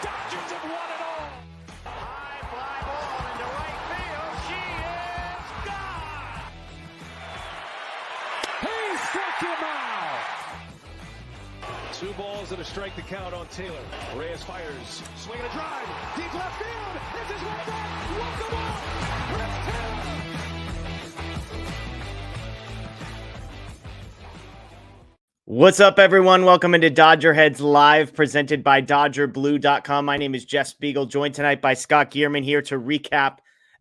Dodgers have won it all. High fly ball into right field. She is gone. He struck him out. 2 balls and a strike to count on Taylor. Reyes fires, swinging a drive, deep left field. This is way back. Walk the ball. Chris Taylor. What's up, everyone? Welcome into DodgerHeads Live, presented by DodgerBlue.com. My name is Jeff Spiegel, joined tonight by Scott Geirman here to recap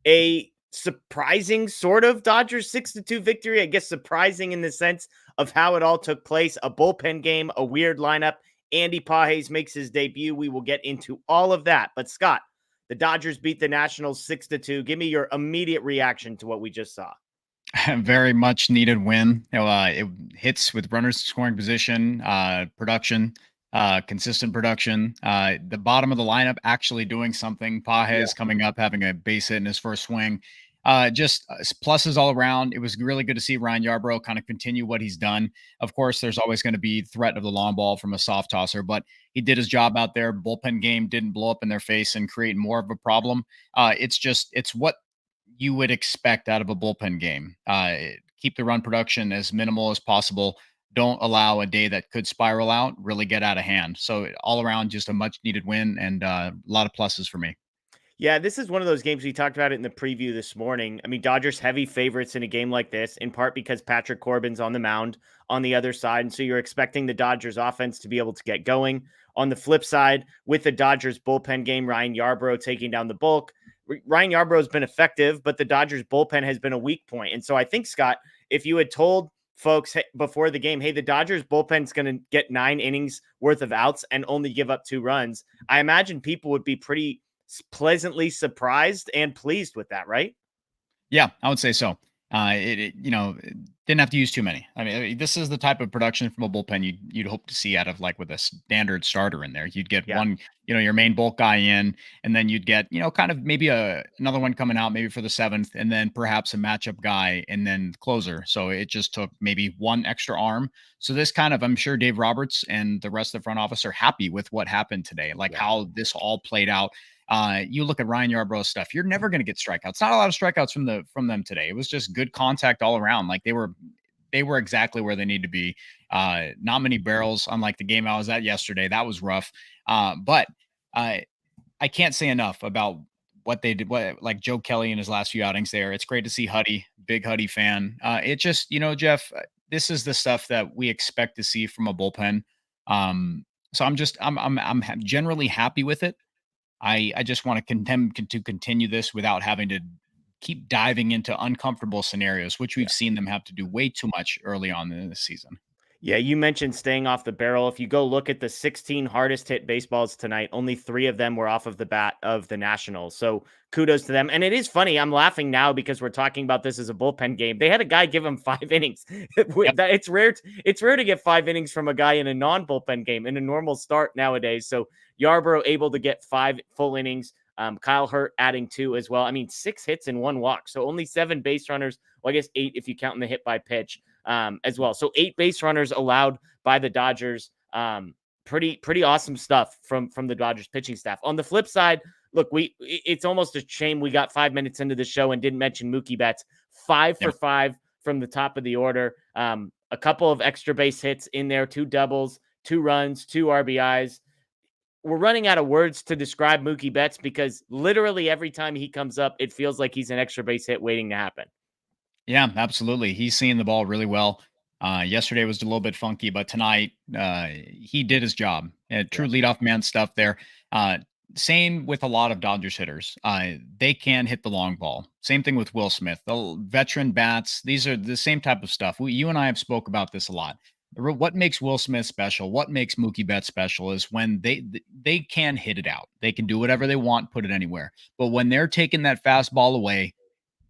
a surprising sort of Dodgers 6-2 victory. I guess surprising in the sense of how it all took place. A bullpen game, a weird lineup. Andy Pages makes his debut. We will get into all of that. But Scott, the Dodgers beat the Nationals 6-2. Give me your immediate reaction to what we just saw. Very much needed win. It hits with runners in scoring position, production, consistent production. The bottom of the lineup actually doing something. Pages coming up, having a base hit in his first swing. Just pluses all around. It was really good to see Ryan Yarbrough kind of continue what he's done. Of course, there's always going to be threat of the long ball from a soft tosser, but he did his job out there. Bullpen game didn't blow up in their face and create more of a problem. It's what you would expect out of a bullpen game. Keep the run production as minimal as possible. Don't allow a day that could spiral out, really get out of hand. So all around, just a much needed win and a lot of pluses for me. Yeah, this is one of those games we talked about it in the preview this morning. I mean, Dodgers heavy favorites in a game like this, in part because Patrick Corbin's on the mound on the other side. And so you're expecting the Dodgers offense to be able to get going. On the flip side, with the Dodgers bullpen game, Ryan Yarbrough taking down the bulk. Ryan Yarbrough has been effective, but the Dodgers bullpen has been a weak point. And so I think, Scott, if you had told folks before the game, hey, the Dodgers bullpen's going to get 9 innings worth of outs and only give up 2 runs, I imagine people would be pretty pleasantly surprised and pleased with that, right? Yeah, I would say so. Didn't have to use too many. I mean, this is the type of production from a bullpen you'd hope to see out of like with a standard starter in there. You'd get one, your main bulk guy in, and then you'd get, kind of maybe another one coming out maybe for the 7th, and then perhaps a matchup guy and then closer. So it just took maybe one extra arm. So this kind of, I'm sure Dave Roberts and the rest of the front office are happy with what happened today, how this all played out. You look at Ryan Yarbrough's stuff, you're never going to get strikeouts. Not a lot of strikeouts from them today. It was just good contact all around. Like they were exactly where they need to be. Not many barrels, unlike the game I was at yesterday. That was rough. But I can't say enough about what they did, like Joe Kelly in his last few outings there. It's great to see Huddy, big Huddy fan. It just, Jeff, this is the stuff that we expect to see from a bullpen. So I'm generally happy with it. I just want to continue this without having to keep diving into uncomfortable scenarios, which we've seen them have to do way too much early on in the season. Yeah, you mentioned staying off the barrel. If you go look at the 16 hardest hit baseballs tonight, only 3 of them were off of the bat of the Nationals. So kudos to them. And it is funny. I'm laughing now because we're talking about this as a bullpen game. They had a guy give him 5 innings. It's rare to get 5 innings from a guy in a non-bullpen game in a normal start nowadays. So Yarbrough able to get 5 full innings. Kyle Hurt adding 2 as well. I mean, 6 hits and 1 walk. So only 7 base runners. Well, I guess 8 if you count in the hit by pitch as well. So 8 base runners allowed by the Dodgers. Pretty awesome stuff from the Dodgers pitching staff. On the flip side, look, it's almost a shame we got 5 minutes into the show and didn't mention Mookie Betts. 5 for 5 from the top of the order. A couple of extra base hits in there, 2 doubles, 2 runs, 2 RBIs. We're running out of words to describe Mookie Betts because literally every time he comes up, it feels like he's an extra base hit waiting to happen. Yeah, absolutely. He's seeing the ball really well. Yesterday was a little bit funky, but tonight he did his job. True leadoff man stuff there. Same with a lot of Dodgers hitters. They can hit the long ball. Same thing with Will Smith. The veteran bats, these are the same type of stuff. You and I have spoke about this a lot. What makes Will Smith special, what makes Mookie Betts special is when they can hit it out. They can do whatever they want, put it anywhere. But when they're taking that fastball away,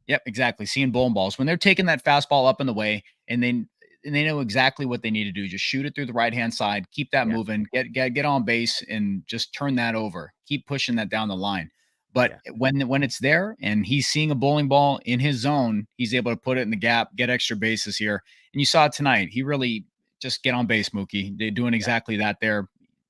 yep, exactly. Seeing bowling balls. When they're taking that fastball up in the way and then and they know exactly what they need to do. Just shoot it through the right-hand side, keep that moving, get on base, and just turn that over. Keep pushing that down the line. But when it's there and he's seeing a bowling ball in his zone, he's able to put it in the gap, get extra bases here. And you saw it tonight. He really just get on base, Mookie. They're doing exactly that there.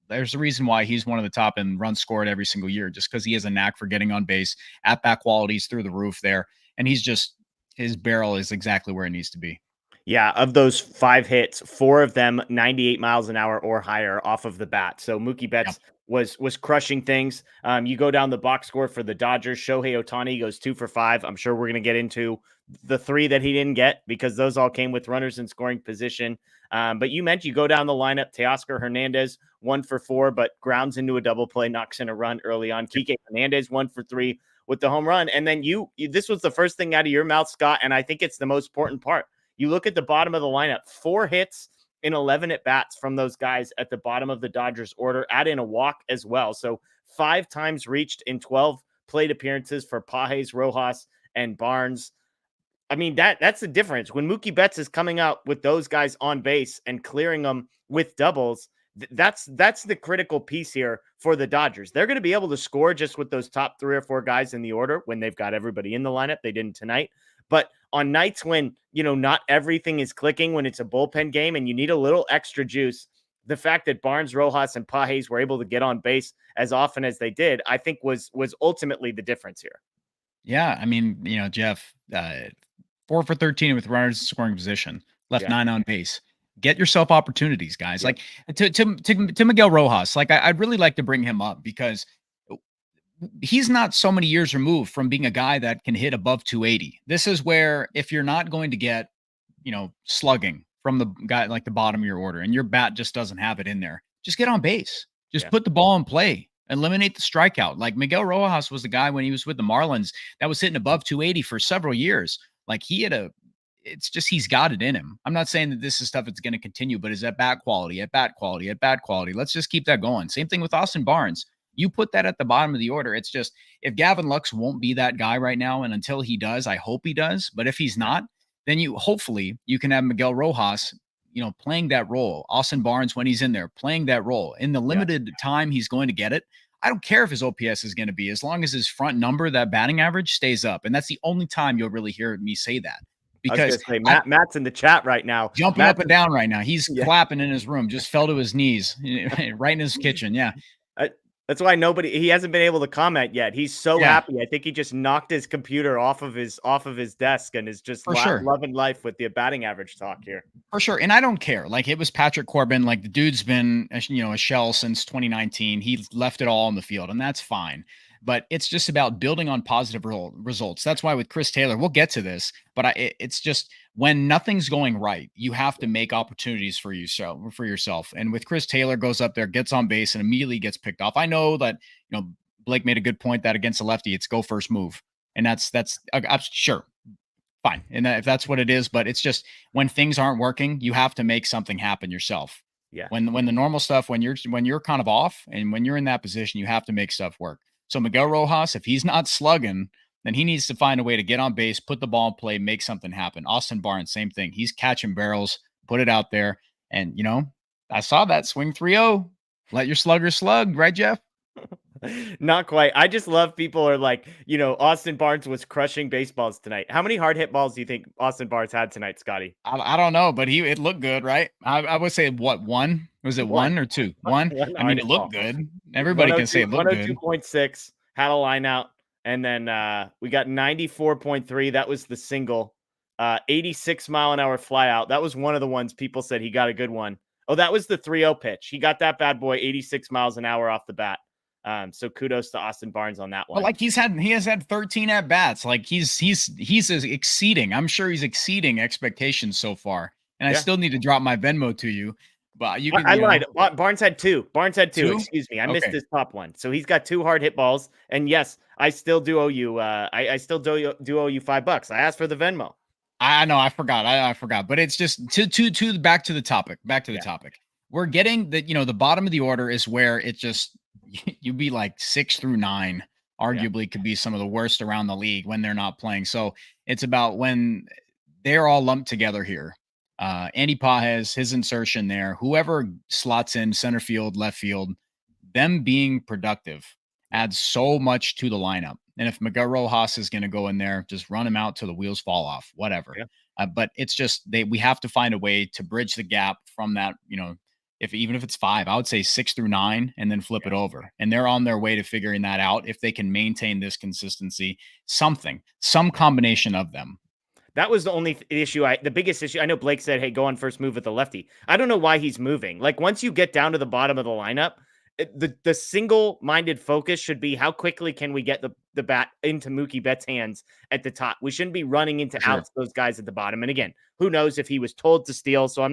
There's a reason why he's one of the top in runs scored every single year, just because he has a knack for getting on base. At-bat qualities through the roof there. And his barrel is exactly where it needs to be. Yeah, of those 5 hits, 4 of them 98 miles an hour or higher off of the bat. So Mookie Betts was crushing things. You go down the box score for the Dodgers. Shohei Ohtani goes 2 for 5. I'm sure we're going to get into the 3 that he didn't get because those all came with runners in scoring position. But you mentioned you go down the lineup. Teoscar Hernandez 1 for 4, but grounds into a double play, knocks in a run early on. Kike Hernandez 1 for 3 with the home run. And then this was the first thing out of your mouth, Scott, and I think it's the most important part. You look at the bottom of the lineup, 4 hits in 11 at-bats from those guys at the bottom of the Dodgers order, add in a walk as well. So 5 times reached in 12 plate appearances for Pages, Rojas, and Barnes. I mean, that's the difference. When Mookie Betts is coming out with those guys on base and clearing them with doubles, that's the critical piece here for the Dodgers. They're going to be able to score just with those top 3 or 4 guys in the order when they've got everybody in the lineup. They didn't tonight. But on nights when, not everything is clicking, when it's a bullpen game and you need a little extra juice, the fact that Barnes, Rojas, and Pages were able to get on base as often as they did, I think was ultimately the difference here. Yeah, I mean, Jeff, 4 for 13 with runners in scoring position, left 9 on base. Get yourself opportunities, guys. Like to Miguel Rojas, like I'd really like to bring him up because he's not so many years removed from being a guy that can hit above 280. This is where if you're not going to get, slugging from the guy like the bottom of your order and your bat just doesn't have it in there, just get on base. Just put the ball in play. Eliminate the strikeout. Like Miguel Rojas was the guy when he was with the Marlins that was hitting above 280 for several years. Like it's just he's got it in him. I'm not saying that this is stuff that's going to continue, but is at bat quality. Let's just keep that going. Same thing with Austin Barnes. You put that at the bottom of the order. It's just if Gavin Lux won't be that guy right now, and until he does, I hope he does. But if he's not, then hopefully you can have Miguel Rojas, playing that role. Austin Barnes, when he's in there, playing that role in the limited time he's going to get it. I don't care if his OPS is going to be, as long as his front number, that batting average, stays up. And that's the only time you'll really hear me say that. Because Matt's in the chat right now, jumping up and down right now. He's clapping in his room, just fell to his knees right in his kitchen. Yeah. That's why he hasn't been able to comment yet. He's so happy. I think he just knocked his computer off of his desk and is just loving life with the batting average talk here. For sure. And I don't care. Like it was Patrick Corbin. Like the dude's been, a shell since 2019. He left it all on the field, and that's fine. But it's just about building on positive results. That's why with Chris Taylor, we'll get to this, but it's just when nothing's going right, you have to make opportunities for yourself. And with Chris Taylor, goes up there, gets on base, and immediately gets picked off. I know that, Blake made a good point that against a lefty, it's go first move. And that's sure. Fine. And if that's what it is, but it's just when things aren't working, you have to make something happen yourself. Yeah. When the normal stuff, when you're kind of off and when you're in that position, you have to make stuff work. So Miguel Rojas, if he's not slugging, then he needs to find a way to get on base, put the ball in play, make something happen. Austin Barnes, same thing. He's catching barrels, put it out there. And, I saw that swing 3-0. Let your slugger slug, right, Jeff? Not quite. I just love people are like, Austin Barnes was crushing baseballs tonight. How many hard hit balls do you think Austin Barnes had tonight, Scotty? I don't know, but it looked good, right? I would say what, 1? Was it 1 or 2? 1? I mean, it looked good. Everybody can say it looked good. 102.6, had a line out, and then we got 94.3. That was the single. 86 mile an hour fly out. That was one of the ones people said he got a good one. Oh, that was the 3-0 pitch. He got that bad boy 86 miles an hour off the bat. So kudos to Austin Barnes on that one. Well, like he has had 13 at bats. Like he's exceeding. I'm sure he's exceeding expectations so far. And I still need to drop my Venmo to you. But you can. I lied. Barnes had 2. Excuse me. I missed his top one. So he's got 2 hard hit balls. And yes, I still do owe you. I still do owe you $5. I asked for the Venmo. I know. I forgot. I forgot. But it's just to back to the topic. Topic. We're getting the bottom of the order is where it just. You'd be like 6 through 9, arguably could be some of the worst around the league when they're not playing. So it's about when they're all lumped together here. Andy Pages, his insertion there, whoever slots in center field, left field, them being productive adds so much to the lineup. And if Miguel Rojas is going to go in there, just run him out till the wheels fall off, whatever. Yeah. But it's just we have to find a way to bridge the gap from that, even if it's 5, I would say 6 through 9 and then flip it over. And they're on their way to figuring that out. If they can maintain this consistency, some combination of them. That was the only the biggest issue. I know Blake said, hey, go on first move with the lefty. I don't know why he's moving. Like once you get down to the bottom of the lineup, the single-minded focus should be how quickly can we get the bat into Mookie Betts' hands at the top. We shouldn't be running into outs those guys at the bottom. And again, who knows if he was told to steal. So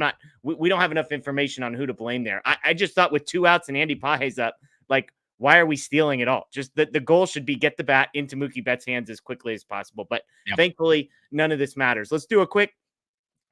we don't have enough information on who to blame there. I just thought with 2 outs and Andy Pages up, like, why are we stealing at all? Just the goal should be get the bat into Mookie Betts' hands as quickly as possible. But thankfully, none of this matters. Let's do a quick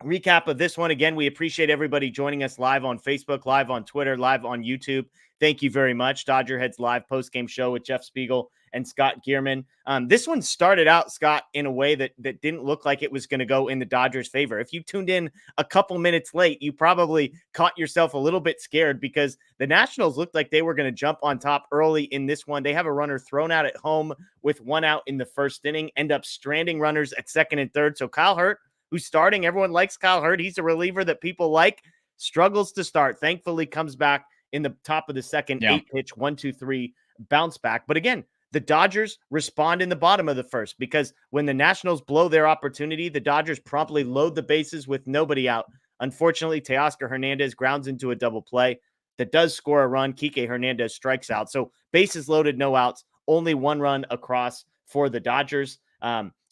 recap of this one. Again, we appreciate everybody joining us live on Facebook, live on Twitter, live on YouTube. Thank you very much. DodgerHeads live post-game show with Jeff Spiegel and Scott Geirman. This one started out, Scott, in a way that didn't look like it was going to go in the Dodgers' favor. If you tuned in a couple minutes late, you probably caught yourself a little bit scared because the Nationals looked like they were going to jump on top early in this one. They have a runner thrown out at home with 1 out in the first inning, end up stranding runners at second and third. So Kyle Hurt, who's starting, everyone likes Kyle Hurt. He's a reliever that people like, struggles to start. Thankfully comes back in the top of the second, 8-pitch, 1-2-3 bounce back. But again, the Dodgers respond in the bottom of the first because when the Nationals blow their opportunity, the Dodgers promptly load the bases with nobody out. Unfortunately, Teoscar Hernandez grounds into a double play that does score a run. Kike Hernandez strikes out. So bases loaded, no outs, only 1 run across for the Dodgers.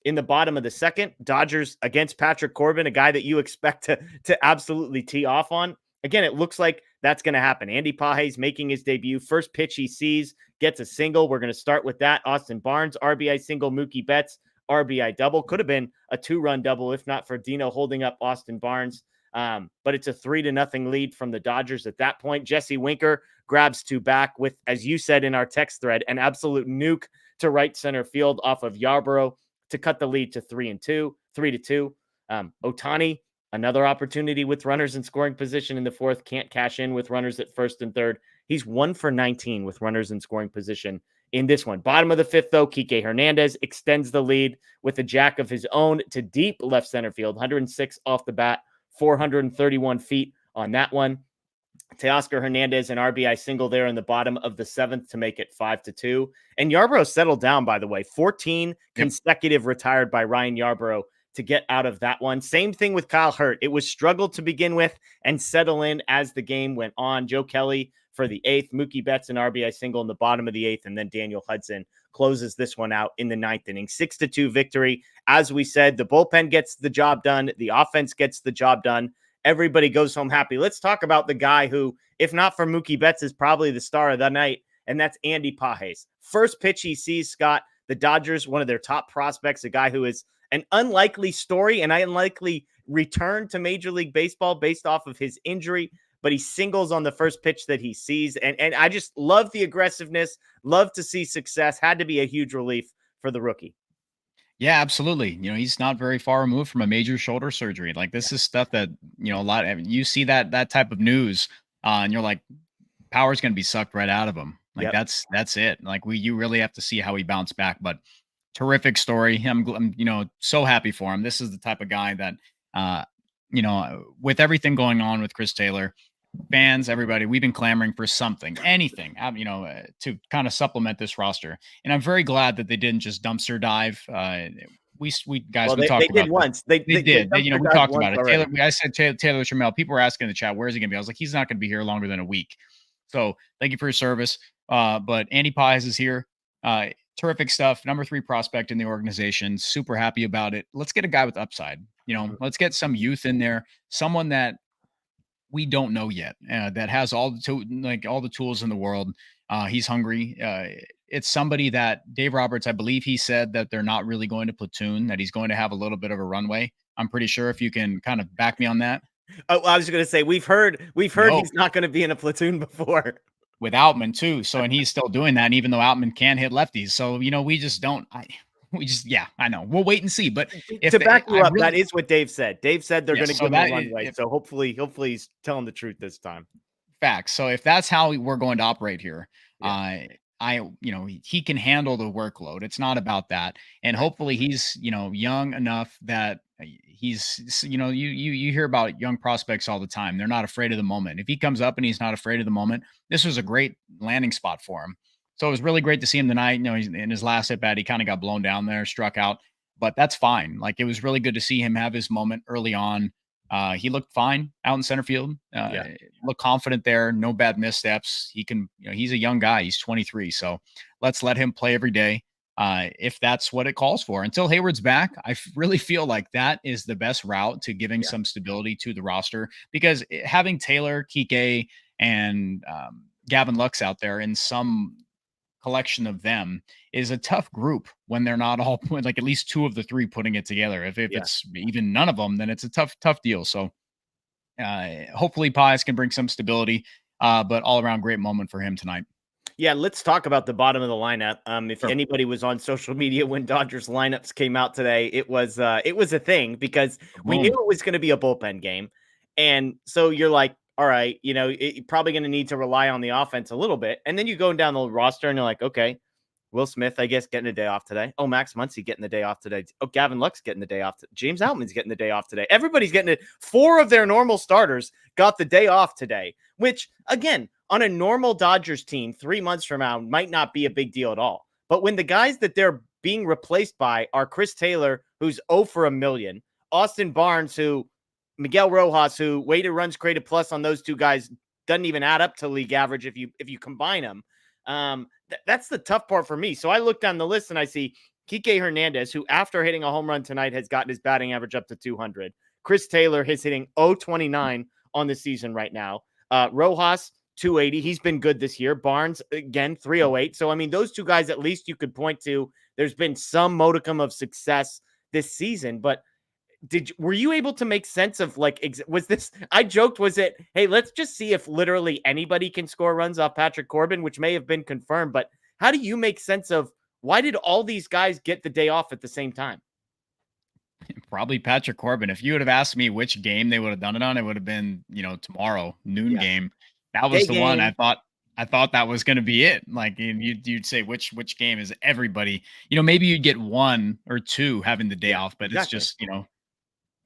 In the bottom of the second, Dodgers against Patrick Corbin, a guy that you expect to absolutely tee off on. Again, it looks like that's going to happen. Andy Pages making his debut. First pitch he sees, gets a single. We're going to start with that. Austin Barnes, RBI single. Mookie Betts, RBI double. Could have been a 2-run double if not for Dino holding up Austin Barnes. But it's a 3-0 lead from the Dodgers at that point. Jesse Winker grabs 2 back with, as you said in our text thread, an absolute nuke to right center field off of Yarbrough to cut the lead to 3-2. Ohtani, another opportunity with runners in scoring position in the fourth, can't cash in with runners at first and third. He's 1 for 19 with runners in scoring position in this one. Bottom of the fifth, though, Kike Hernandez extends the lead with a jack of his own to deep left center field, 106 off the bat, 431 feet on that one. Teoscar Hernandez, an RBI single there in the bottom of the seventh to make it 5-2. And Yarbrough settled down, by the way, 14 consecutive retired by Ryan Yarbrough to get out of that one. Same thing with Kyle Hurt. It was struggle to begin with and settle in as the game went on. Joe Kelly for the 8th, Mookie Betts an RBI single in the bottom of the 8th, and then Daniel Hudson closes this one out in the 9th inning. 6-2 victory. As we said, the bullpen gets the job done. The offense gets the job done. Everybody goes home happy. Let's talk about the guy who, if not for Mookie Betts, is probably the star of the night, and that's Andy Pages. First pitch he sees, Scott, the Dodgers, one of their top prospects, a guy who is an unlikely story, an unlikely return to Major League Baseball based off of his injury, but he singles on the first pitch that he sees. And I just love the aggressiveness, love to see success. Had to be a huge relief for the rookie. Yeah, absolutely. He's not very far removed from a major shoulder surgery. Like this is stuff that, you see that type of news and you're like, power's going to be sucked right out of him. Like that's it. Like you really have to see how he bounced back, but terrific story. I'm so happy for him. This is the type of guy that, with everything going on with Chris Taylor, fans, everybody, we've been clamoring for something, anything, to kind of supplement this roster. And I'm very glad that they didn't just dumpster dive. We talked about it once. They did. We talked about it. Taylor, I said Taylor Trammell. People were asking in the chat, where's he going to be? I was like, he's not going to be here longer than a week. So thank you for your service. But Andy Pages is here. Terrific stuff. Number 3 prospect in the organization. Super happy about it. Let's get a guy with upside. Let's get some youth in there. Someone that we don't know yet, that has all the tools in the world. He's hungry. It's somebody that Dave Roberts, I believe he said that they're not really going to platoon, that he's going to have a little bit of a runway. I'm pretty sure, if you can kind of back me on that. Oh, I was going to say, we've heard he's not going to be in a platoon before. With Outman too. So, and he's still doing that. And even though Outman can hit lefties. So, we just don't, I know. We'll wait and see. But to back you up, that is what Dave said. Dave said they're going to give him a runway. So hopefully he's telling the truth this time. Facts. So if that's how we're going to operate here, he can handle the workload. It's not about that. And hopefully he's, young enough that he's, you hear about young prospects all the time. They're not afraid of the moment. If he comes up and he's not afraid of the moment, this was a great landing spot for him. So it was really great to see him tonight. He's in his last at bat, he kind of got blown down there, struck out, but that's fine. Like, it was really good to see him have his moment early on. He looked fine out in center field. Looked confident there. No bad missteps. He can, he's a young guy. He's 23. So let's let him play every day if that's what it calls for. Until Hayward's back, I really feel like that is the best route to giving some stability to the roster, because having Taylor, Kike, and Gavin Lux out there in some collection of them is a tough group when they're not all, like, at least two of the three putting it together. If it's even none of them, then it's a tough deal. So hopefully Pius can bring some stability, but all around great moment for him tonight. Yeah, let's talk about the bottom of the lineup. If anybody was on social media when Dodgers lineups came out today, it was a thing, because we knew it was going to be a bullpen game. And so you're like, all right, you're probably going to need to rely on the offense a little bit. And then you go down the roster and you're like, okay, Will Smith, I guess, getting a day off today. Oh, Max Muncy getting the day off today. Oh, Gavin Lux getting the day off. James Outman's getting the day off today. Everybody's getting it. 4 of their normal starters got the day off today, which, again, on a normal Dodgers team 3 months from now might not be a big deal at all. But when the guys that they're being replaced by are Chris Taylor, who's 0 for a million, Austin Barnes, Miguel Rojas, who weighted runs created plus on those two guys doesn't even add up to league average if you combine them. That's the tough part for me. So I look down the list and I see Kike Hernandez, who after hitting a home run tonight has gotten his batting average up to 200. Chris Taylor is hitting 0.29 on the season right now. Rojas, 280. He's been good this year. Barnes, again, 308. So, I mean, those two guys at least you could point to. There's been some modicum of success this season, but were you able to make sense of, like, was this, I joked, was it, hey, let's just see if literally anybody can score runs off Patrick Corbin, which may have been confirmed, but how do you make sense of why did all these guys get the day off at the same time? Probably Patrick Corbin. If you would have asked me which game they would have done it on, it would have been, tomorrow noon game. That was the one I thought that was going to be it. Like, you'd say which game is everybody, maybe you'd get 1 or 2 having the day off, but it's just,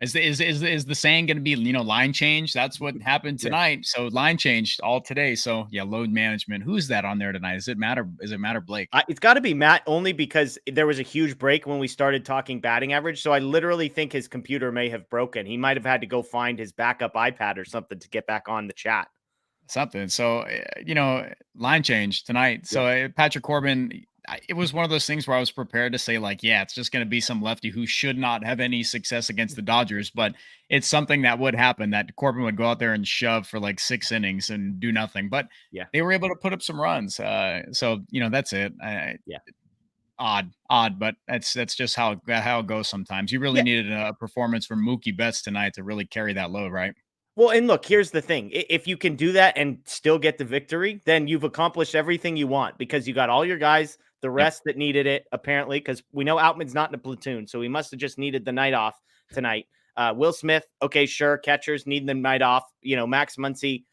Is the saying going to be, line change? That's what happened tonight. Yeah. So line changed all today. So load management. Who's that on there tonight? Does it matter? Is it Matt or Blake? It's got to be Matt, only because there was a huge break when we started talking batting average. So I literally think his computer may have broken. He might have had to go find his backup iPad or something to get back on the chat. Something. So, line change tonight. So Patrick Corbin, it was one of those things where I was prepared to say, like, it's just going to be some lefty who should not have any success against the Dodgers, but it's something that would happen, that Corbin would go out there and shove for like 6 innings and do nothing, but they were able to put up some runs. So, that's it. Odd, but that's just how it goes sometimes. You really needed a performance from Mookie Betts tonight to really carry that load, right? Well, and look, here's the thing. If you can do that and still get the victory, then you've accomplished everything you want, because you got all your guys, the rest that needed it, apparently, because we know Outman's not in a platoon, so he must have just needed the night off tonight. Will Smith, okay, sure. Catchers need the night off. Max Muncy,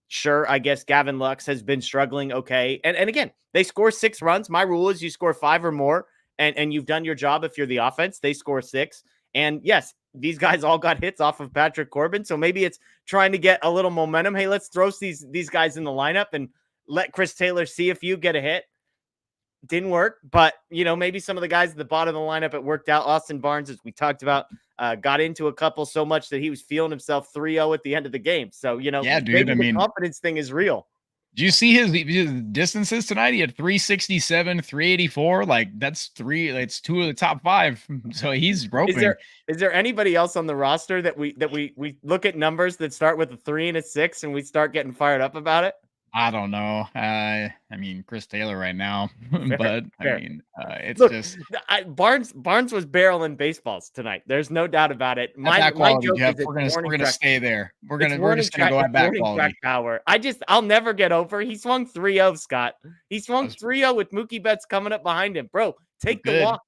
sure. I guess Gavin Lux has been struggling, okay. And again, they score 6 runs. My rule is you score 5 or more, and you've done your job if you're the offense. They score 6. And yes, these guys all got hits off of Patrick Corbin, so maybe it's trying to get a little momentum. Hey, let's throw these guys in the lineup and let Chris Taylor see if you get a hit. Didn't work, but maybe some of the guys at the bottom of the lineup, it worked out. Austin Barnes, as we talked about, got into a couple so much that he was feeling himself 3-0 at the end of the game. So, dude, the confidence thing is real. Do you see his distances tonight? He had 367, 384. Like, that's 2 of the top 5. So he's roping. Is there anybody else on the roster that we look at numbers that start with a 3 and a 6 and we start getting fired up about it? I don't know. I mean, Chris Taylor right now, but fair. I mean, it's just Barnes was barreling baseballs tonight. There's no doubt about it. My joke Jeff, is we're gonna stay there. We're just gonna go at bat quality. Power. I'll never get over. He swung 3-0, Scott. He swung 3-0 with Mookie Betts coming up behind him, bro. Take the walk.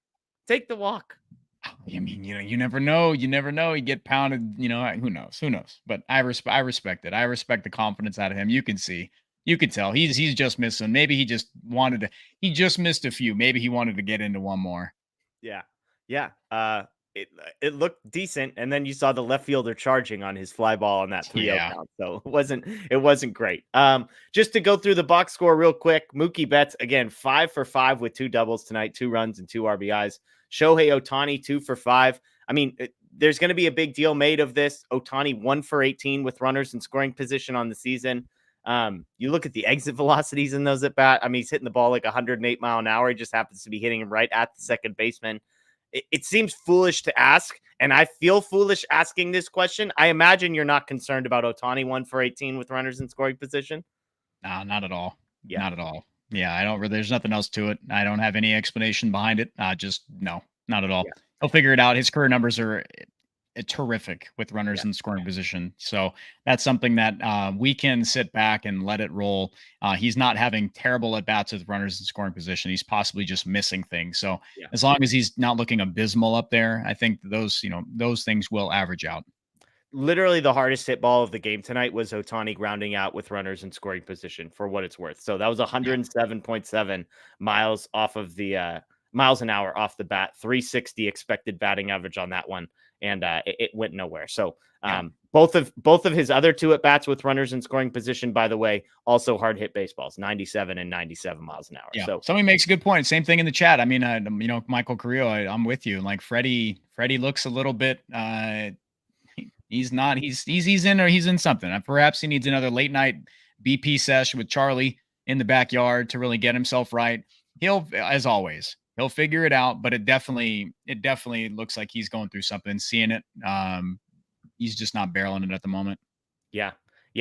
Take the walk. I mean, you never know. You never know. You get pounded, who knows? Who knows? But I respect it. I respect the confidence out of him. You can see, you can tell he's just missing. Maybe he just missed a few. Maybe he wanted to get into one more. Yeah. Yeah. It looked decent, and then you saw the left fielder charging on his fly ball on that 3-0 count. So it wasn't great. Just to go through the box score real quick, Mookie Betts again 5 for 5 with 2 doubles tonight, 2 runs and 2 RBIs. Shohei Ohtani 2 for 5. I mean, there's going to be a big deal made of this. Ohtani 1 for 18 with runners in scoring position on the season. You look at the exit velocities in those at bat. I mean, he's hitting the ball like 108 mile an hour. He just happens to be hitting him right at the second baseman. It seems foolish to ask, and I feel foolish asking this question. I imagine you're not concerned about Ohtani 1 for 18 with runners in scoring position. No, not at all. Yeah. Not at all. Yeah, I don't. There's nothing else to it. I don't have any explanation behind it. Just no, not at all. Yeah. He'll figure it out. His career numbers are terrific with runners in scoring position. So that's something that we can sit back and let it roll. He's not having terrible at bats with runners in scoring position. He's possibly just missing things. So as long as he's not looking abysmal up there, I think those things will average out. Literally the hardest hit ball of the game tonight was Ohtani grounding out with runners in scoring position for what it's worth. So that was 107.7 miles off of the miles an hour off the bat, 360 expected batting average on that one. And it went nowhere. So both of his other 2 at bats with runners in scoring position, by the way, also hard hit baseballs, 97 and 97 miles an hour. Yeah. So somebody makes a good point. Same thing in the chat. I mean, Michael Carrillo, I'm with you. Like Freddie looks a little bit, he's in something. Perhaps he needs another late night BP session with Charlie in the backyard to really get himself right. As always, he'll figure it out, but it definitely looks like he's going through something, seeing it. He's just not barreling it at the moment. Yeah.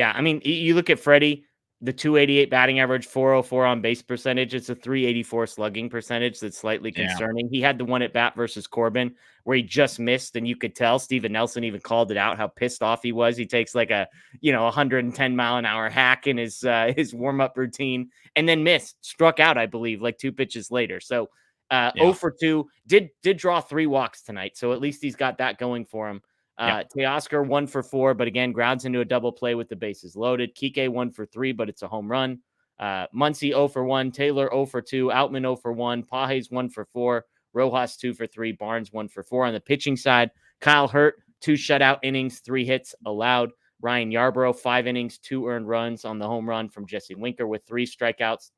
I mean, you look at Freddie, the 288 batting average, 404 on base percentage. It's a 384 slugging percentage. That's slightly concerning. He had the one at bat versus Corbin where he just missed, and you could tell Steven Nelson even called it out how pissed off he was. He takes like a 110 mile an hour hack in his warm up routine, and then struck out, I believe, like 2 pitches later. So 0 for 2 did draw 3 walks tonight, so at least he's got that going for him. Teoscar 1 for 4, but again, grounds into a double play with the bases loaded. Kike 1 for 3, but it's a home run. Muncy 0 for 1, Taylor 0 for 2, Outman 0 for 1, Pages 1 for 4, Rojas 2 for 3, Barnes 1 for 4. On the pitching side, Kyle Hurt 2 shutout innings, 3 hits allowed. Ryan Yarbrough 5 innings, 2 earned runs on the home run from Jesse Winker with 3 strikeouts.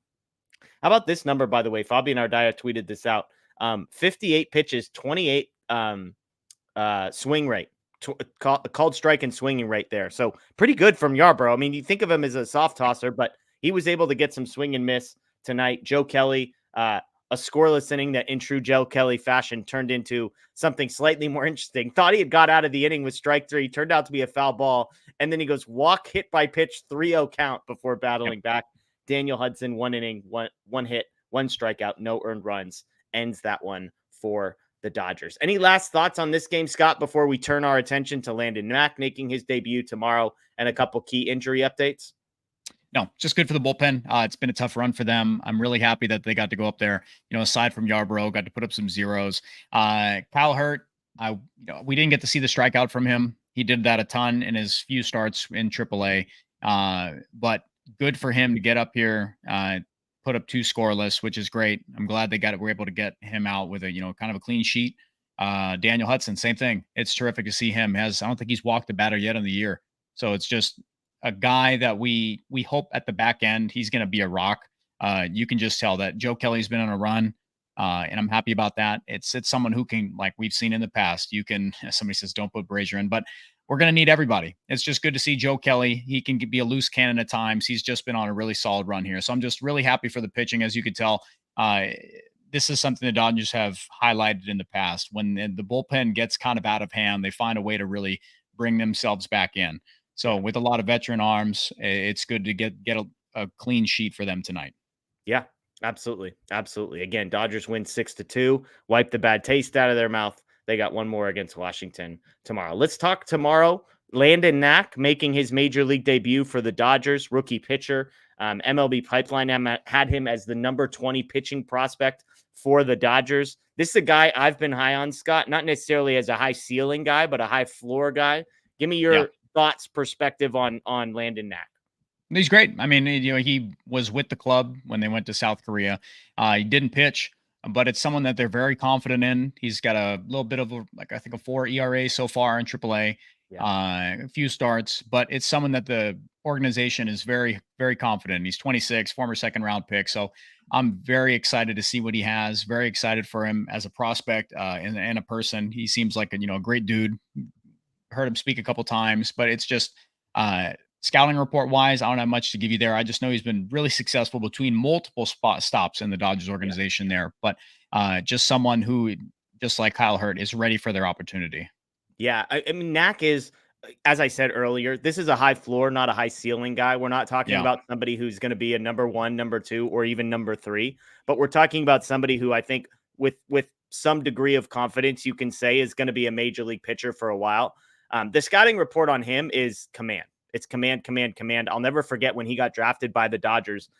How about this number, by the way? Fabian Ardaya tweeted this out. 58 pitches, 28 swing rate. Called strike and swinging rate there. So pretty good from Yarbrough. I mean, you think of him as a soft tosser, but he was able to get some swing and miss tonight. Joe Kelly, a scoreless inning that in true Joe Kelly fashion turned into something slightly more interesting. Thought he had got out of the inning with strike 3. Turned out to be a foul ball. And then he goes walk, hit by pitch, 3-0 count before battling back. Daniel Hudson, 1 inning, one hit, 1 strikeout, no earned runs. Ends that one for the Dodgers. Any last thoughts on this game, Scott, before we turn our attention to Landon Knack making his debut tomorrow and a couple key injury updates? No, just good for the bullpen. It's been a tough run for them. I'm really happy that they got to go up there, aside from Yarbrough, got to put up some zeros. Kyle Hurt, we didn't get to see the strikeout from him. He did that a ton in his few starts in AAA. But good for him to get up here, put up 2 scoreless, which is great. I'm glad we're able to get him out with a, kind of a clean sheet. Daniel Hudson, same thing. It's terrific to see him. I don't think he's walked a batter yet in the year. So it's just a guy that we hope at the back end, he's going to be a rock. You can just tell that Joe Kelly's been on a run. And I'm happy about that. It's someone who can, like we've seen in the past, somebody says, don't put Brazier in, but we're going to need everybody. It's just good to see Joe Kelly. He can be a loose cannon at times. He's just been on a really solid run here. So I'm just really happy for the pitching. As you could tell, this is something the Dodgers have highlighted in the past. When the bullpen gets kind of out of hand, they find a way to really bring themselves back in. So with a lot of veteran arms, it's good to get a clean sheet for them tonight. Yeah, absolutely. Absolutely. Again, Dodgers win 6-2, wipe the bad taste out of their mouth. They got one more against Washington tomorrow. Let's talk tomorrow. Landon Knack making his major league debut for the Dodgers, rookie pitcher. MLB Pipeline had him as the number 20 pitching prospect for the Dodgers. This is a guy I've been high on, Scott, not necessarily as a high ceiling guy, but a high floor guy. Give me your thoughts, perspective on Landon Knack. He's great. I mean, he was with the club when they went to South Korea. He didn't pitch, but it's someone that they're very confident in. He's got a little bit of I think a 4 ERA so far in AAA, a few starts, but it's someone that the organization is very, very confident. He's 26, former second round pick. So I'm very excited to see what he has. Very excited for him as a prospect and a person. He seems like a great dude. Heard him speak a couple times, but it's just scouting report wise, I don't have much to give you there. I just know he's been really successful between multiple stops in the Dodgers organization there, but just someone who, just like Kyle Hurt, is ready for their opportunity. Yeah. I mean, Knack is, as I said earlier, this is a high floor, not a high ceiling guy. We're not talking about somebody who's going to be a number 1, number 2, or even number 3, but we're talking about somebody who I think with some degree of confidence, you can say is going to be a major league pitcher for a while. The scouting report on him is command. It's command, command, command. I'll never forget when he got drafted by the Dodgers.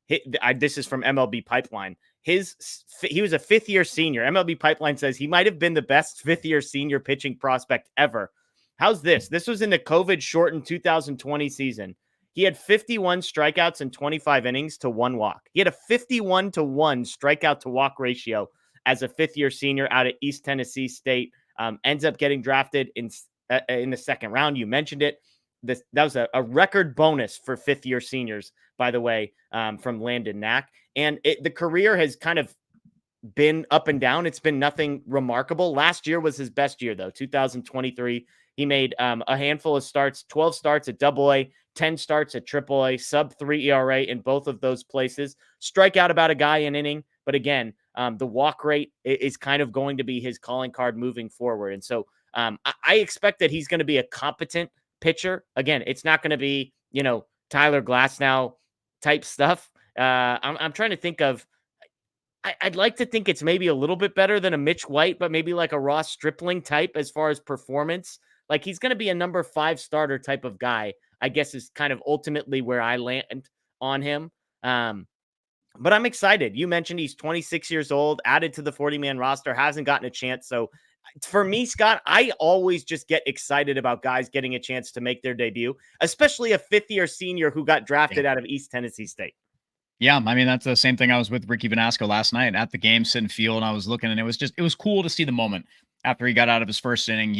This is from MLB Pipeline. He was a 5th-year senior. MLB Pipeline says he might have been the best 5th-year senior pitching prospect ever. How's this? This was in the COVID-shortened 2020 season. He had 51 strikeouts in 25 innings to 1 walk. He had a 51-1 strikeout to walk ratio as a 5th-year senior out of East Tennessee State. Ends up getting drafted in the second round. You mentioned it. That was a record bonus for 5th-year seniors, by the way, from Landon Knack. And the career has kind of been up and down. It's been nothing remarkable. Last year was his best year, though, 2023. He made a handful of starts, 12 starts at AA, 10 starts at AAA, sub-3 ERA in both of those places. Strike out about a guy an inning. But again, the walk rate is kind of going to be his calling card moving forward. And so I expect that he's going to be a competent pitcher. Again, it's not going to be, Tyler Glasnow type stuff. I'm trying to think of, I'd like to think it's maybe a little bit better than a Mitch White, but maybe like a Ross Stripling type as far as performance. Like he's going to be a number 5 starter type of guy, I guess is kind of ultimately where I land on him. But I'm excited. You mentioned he's 26 years old, added to the 40-man roster, hasn't gotten a chance. So for me, Scott, I always just get excited about guys getting a chance to make their debut, especially a 5th-year senior who got drafted out of East Tennessee State. Yeah, I mean, that's the same thing. I was with Ricky Vanasco last night at the game, sitting field, and I was looking, and it was cool to see the moment after he got out of his first inning,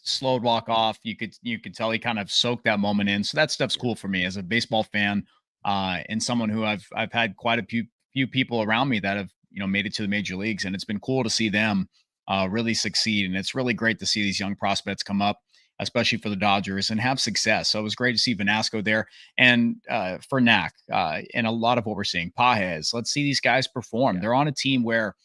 slowed walk off. You could tell he kind of soaked that moment in. So that stuff's cool for me as a baseball fan, and someone who I've had quite a few people around me that have, made it to the major leagues, and it's been cool to see them really succeed. And it's really great to see these young prospects come up, especially for the Dodgers, and have success. So it was great to see Vanasco there. And for Knack, and a lot of what we're seeing, Pages, let's see these guys perform. They're on a team where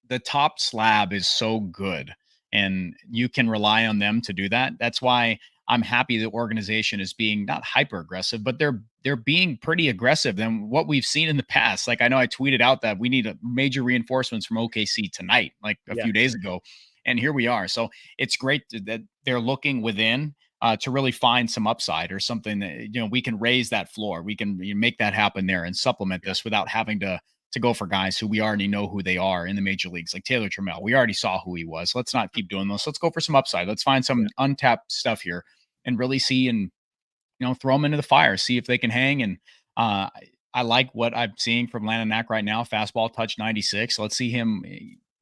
the top slab is so good, and you can rely on them to do that. That's why I'm happy the organization is being not hyper aggressive, but they're being pretty aggressive than what we've seen in the past. Like I know I tweeted out that we need major reinforcements from OKC tonight, like a few days ago. And here we are. So it's great that they're looking within to really find some upside or something that, we can raise that floor. We can make that happen there and supplement this without having to go for guys who we already know who they are in the major leagues, like Taylor Trammell. We already saw who he was. Let's not keep doing this. Let's go for some upside. Let's find some untapped stuff here and really see and, throw them into the fire, see if they can hang. And I like what I'm seeing from Landon Knack right now. Fastball touch 96. Let's see him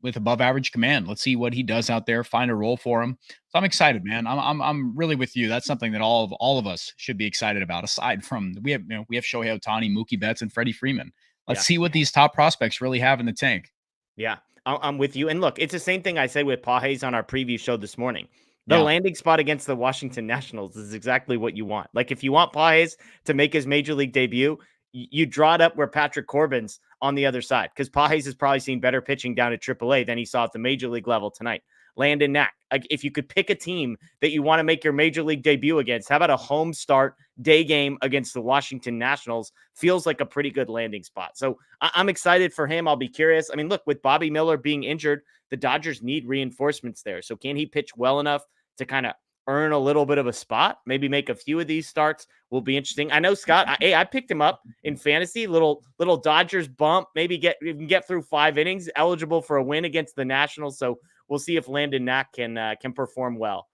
with above average command. Let's see what he does out there. Find a role for him. So I'm excited, man. I'm really with you. That's something that all of us should be excited about. Aside from we have Shohei Ohtani, Mookie Betts, and Freddie Freeman. Let's see what these top prospects really have in the tank. Yeah, I'm with you. And look, it's the same thing I said with Pages on our preview show this morning. The landing spot against the Washington Nationals is exactly what you want. Like if you want Pages to make his major league debut, you draw it up where Patrick Corbin's on the other side, because Pages has probably seen better pitching down at AAA than he saw at the major league level tonight. Landon Knack, like if you could pick a team that you want to make your major league debut against, how about a home start day game against the Washington Nationals? Feels like a pretty good landing spot. So I'm excited for him. I'll be curious. I mean, look, with Bobby Miller being injured, the Dodgers need reinforcements there. So can he pitch well enough to kind of earn a little bit of a spot, maybe make a few of these starts will be interesting. I know Scott, I picked him up in fantasy, little Dodgers bump, maybe get through 5 innings, eligible for a win against the Nationals. So we'll see if Landon Knack can perform well.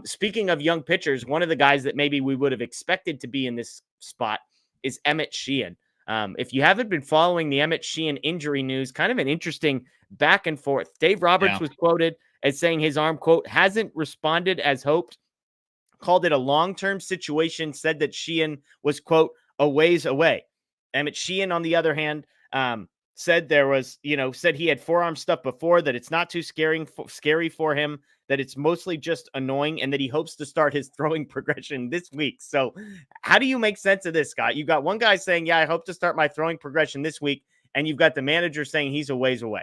Speaking of young pitchers, one of the guys that maybe we would have expected to be in this spot is Emmet Sheehan. If you haven't been following the Emmet Sheehan injury news, kind of an interesting back and forth. Dave Roberts was quoted as saying his arm, quote, hasn't responded as hoped, called it a long-term situation, said that Sheehan was, quote, a ways away. Emmet Sheehan, on the other hand, said said he had forearm stuff before, that it's not too scary for him, that it's mostly just annoying, and that he hopes to start his throwing progression this week. So how do you make sense of this, Scott? You've got one guy saying, yeah, I hope to start my throwing progression this week, and you've got the manager saying he's a ways away.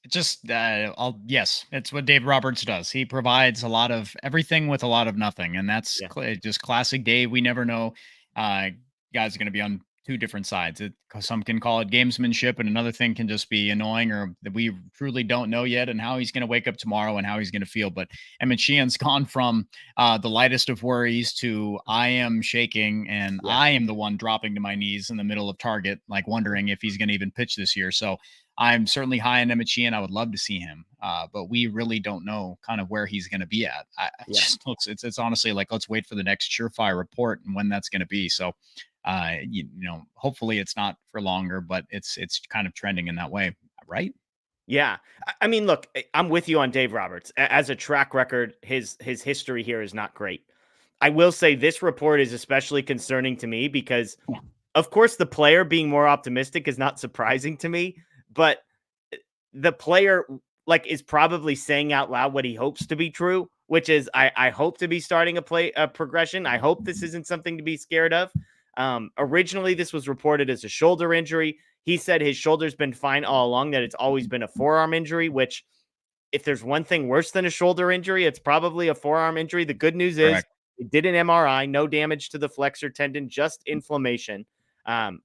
Yes, it's what Dave Roberts does. He provides a lot of everything with a lot of nothing, and that's just classic Dave. We never know. Guys are going to be on two different sides. Some can call it gamesmanship, and another thing can just be annoying, or that we truly don't know yet, and how he's going to wake up tomorrow and how he's going to feel. But Emmet Sheehan's gone from the lightest of worries to I am shaking, and I am the one dropping to my knees in the middle of Target, like wondering if he's going to even pitch this year. So I'm certainly high on Emmet Sheehan. I would love to see him, but we really don't know kind of where he's going to be at. It's honestly like, let's wait for the next surefire report and when that's going to be. So, hopefully it's not for longer, but it's kind of trending in that way, right? Yeah. I mean, look, I'm with you on Dave Roberts. As a track record, his history here is not great. I will say this report is especially concerning to me because, of course, the player being more optimistic is not surprising to me, but the player is probably saying out loud what he hopes to be true, which is I hope to be starting a progression. I hope this isn't something to be scared of. Originally, this was reported as a shoulder injury. He said his shoulder's been fine all along, that it's always been a forearm injury, which if there's one thing worse than a shoulder injury, it's probably a forearm injury. The good news is it did an MRI, no damage to the flexor tendon, just inflammation.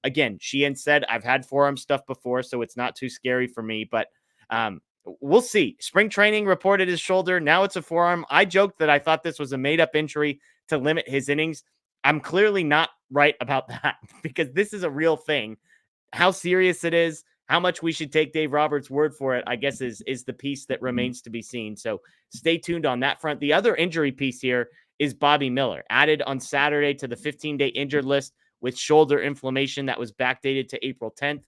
Again, Sheehan said, I've had forearm stuff before, so it's not too scary for me, but we'll see. Spring training reported his shoulder. Now it's a forearm. I joked that I thought this was a made-up injury to limit his innings. I'm clearly not right about that because this is a real thing. How serious it is, how much we should take Dave Roberts' word for it, I guess is the piece that remains to be seen. So stay tuned on that front. The other injury piece here is Bobby Miller, added on Saturday to the 15-day injured list with shoulder inflammation that was backdated to April 10th.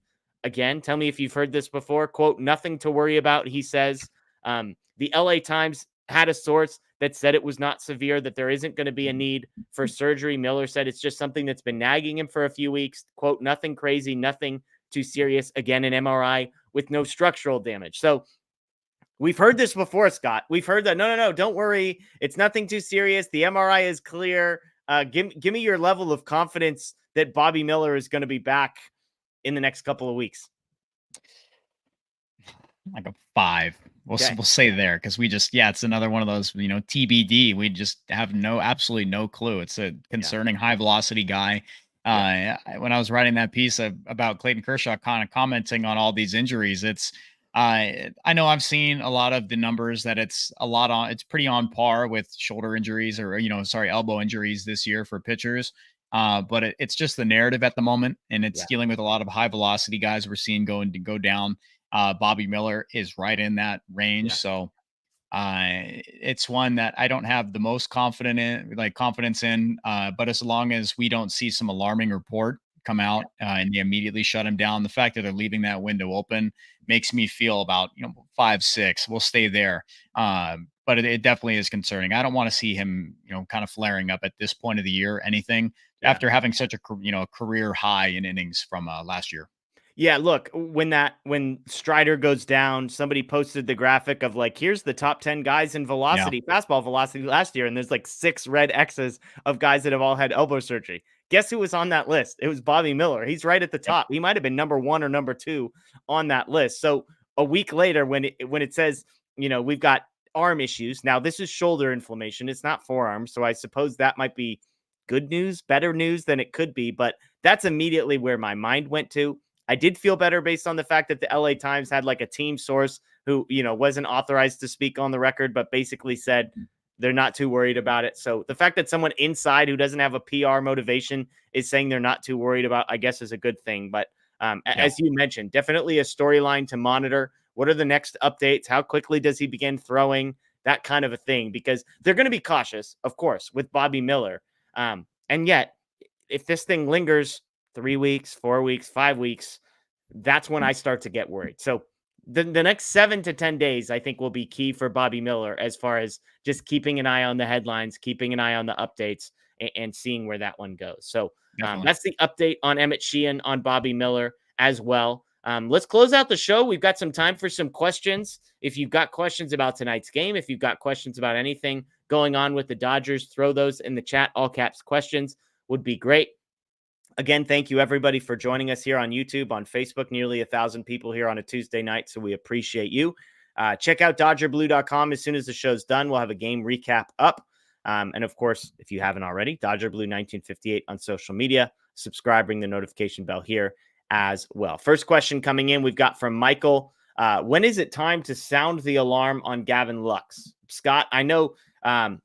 Again, tell me if you've heard this before. Quote, nothing to worry about, he says. The LA Times had a source that said it was not severe, that there isn't going to be a need for surgery. Miller said it's just something that's been nagging him for a few weeks. Quote, nothing crazy, nothing too serious. Again, an MRI with no structural damage. So we've heard this before, Scott. We've heard that, no, don't worry. It's nothing too serious. The MRI is clear. Give me your level of confidence that Bobby Miller is going to be back in the next couple of weeks. Like a 5. We'll say there, because we just, it's another one of those, TBD. We just have absolutely no clue. It's a concerning high velocity guy. When I was writing that piece about Clayton Kershaw, kind of commenting on all these injuries, I know I've seen a lot of the numbers that it's pretty on par with shoulder injuries or, elbow injuries this year for pitchers. But it's just the narrative at the moment, and it's dealing with a lot of high velocity guys we're seeing go down. Bobby Miller is right in that range. So it's one that I don't have the most confidence in, but as long as we don't see some alarming report come out and they immediately shut him down, the fact that they're leaving that window open makes me feel about 5-6. We'll stay there. But it definitely is concerning. I don't want to see him, kind of flaring up at this point of the year, anything after having such a career high in innings from last year. Yeah, look, when Strider goes down, somebody posted the graphic of here's the top 10 guys in velocity, fastball velocity last year, and there's 6 red X's of guys that have all had elbow surgery. Guess who was on that list? It was Bobby Miller. He's right at the top. He might have been number 1 or number 2 on that list. So a week later, when it says, we've got arm issues. Now, this is shoulder inflammation. It's not forearm. So I suppose that might be good news, better news than it could be. But that's immediately where my mind went to. I did feel better based on the fact that the LA Times had a team source who, wasn't authorized to speak on the record, but basically said, they're not too worried about it. So the fact that someone inside who doesn't have a PR motivation is saying they're not too worried about, I guess, is a good thing. But as you mentioned, definitely a storyline to monitor. What are the next updates? How quickly does he begin throwing? That kind of a thing, because they're going to be cautious, of course, with Bobby Miller. And yet, if this thing lingers 3 weeks, 4 weeks, 5 weeks, that's when I start to get worried. So the next 7 to 10 days, I think, will be key for Bobby Miller as far as just keeping an eye on the headlines, keeping an eye on the updates, and seeing where that one goes. So that's the update on Emmet Sheehan, on Bobby Miller as well. Let's close out the show. We've got some time for some questions. If you've got questions about tonight's game, if you've got questions about anything going on with the Dodgers, throw those in the chat. All caps questions would be great. Again, thank you everybody for joining us here on YouTube, on Facebook, nearly 1,000 people here on a Tuesday night. So we appreciate you. Check out DodgerBlue.com. As soon as the show's done, we'll have a game recap up. And of course, if you haven't already, DodgerBlue1958 on social media. Subscribe, ring the notification bell here as well. First question coming in, we've got from Michael. When is it time to sound the alarm on Gavin Lux? Scott, I know,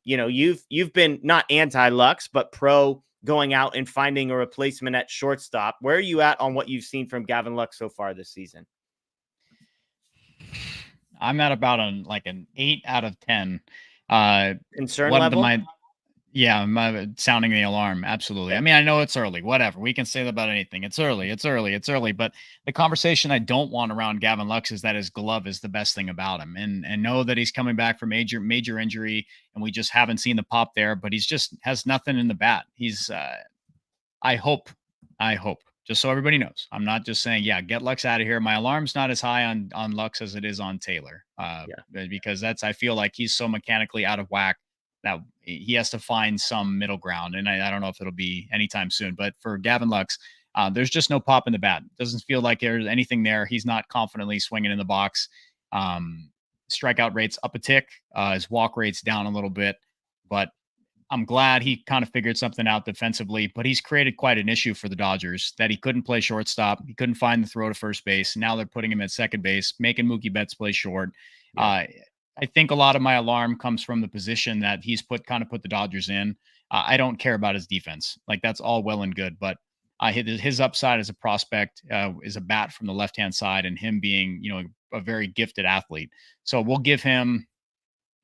you've been not anti-Lux, but pro going out and finding a replacement at shortstop. Where are you at on what you've seen from Gavin Lux so far this season? I'm at about an 8 out of 10. Concern level? I'm sounding the alarm. Absolutely. I mean, I know it's early, whatever. We can say that about anything. It's early. But the conversation I don't want around Gavin Lux is that his glove is the best thing about him, and know that he's coming back from major injury, and we just haven't seen the pop there, but he's just has nothing in the bat. He's, I hope, just so everybody knows, I'm not just saying, get Lux out of here. My alarm's not as high on Lux as it is on Taylor, because I feel like he's so mechanically out of whack that he has to find some middle ground. And I don't know if it'll be anytime soon, but for Gavin Lux, there's just no pop in the bat. Doesn't feel like there's anything there. He's not confidently swinging in the box. Strikeout rates up a tick. His walk rates down a little bit, but I'm glad he kind of figured something out defensively, but he's created quite an issue for the Dodgers that he couldn't play shortstop. He couldn't find the throw to first base. Now they're putting him at second base, making Mookie Betts play short. I think a lot of my alarm comes from the position that he's put the Dodgers in. I don't care about his defense. Like, that's all well and good, but his upside as a prospect is a bat from the left-hand side, and him being, a very gifted athlete. So I'll give him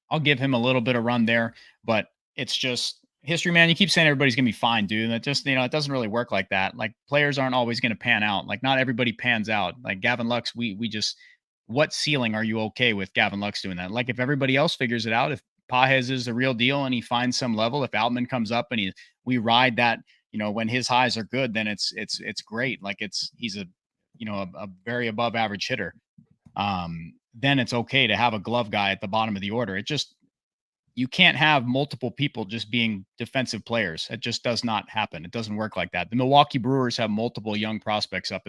a little bit of run there, but it's just history, man. You keep saying everybody's going to be fine, dude. And that just, it doesn't really work like that. Like, players aren't always going to pan out. Like, not everybody pans out. Like Gavin Lux, we just, what ceiling are you okay with Gavin Lux doing that? Like, if everybody else figures it out, if Pages is a real deal and he finds some level, if Altman comes up and we ride that, when his highs are good, then it's great. Like, he's a very above average hitter. Then it's okay to have a glove guy at the bottom of the order. You can't have multiple people just being defensive players. It just does not happen. It doesn't work like that. The Milwaukee Brewers have multiple young prospects up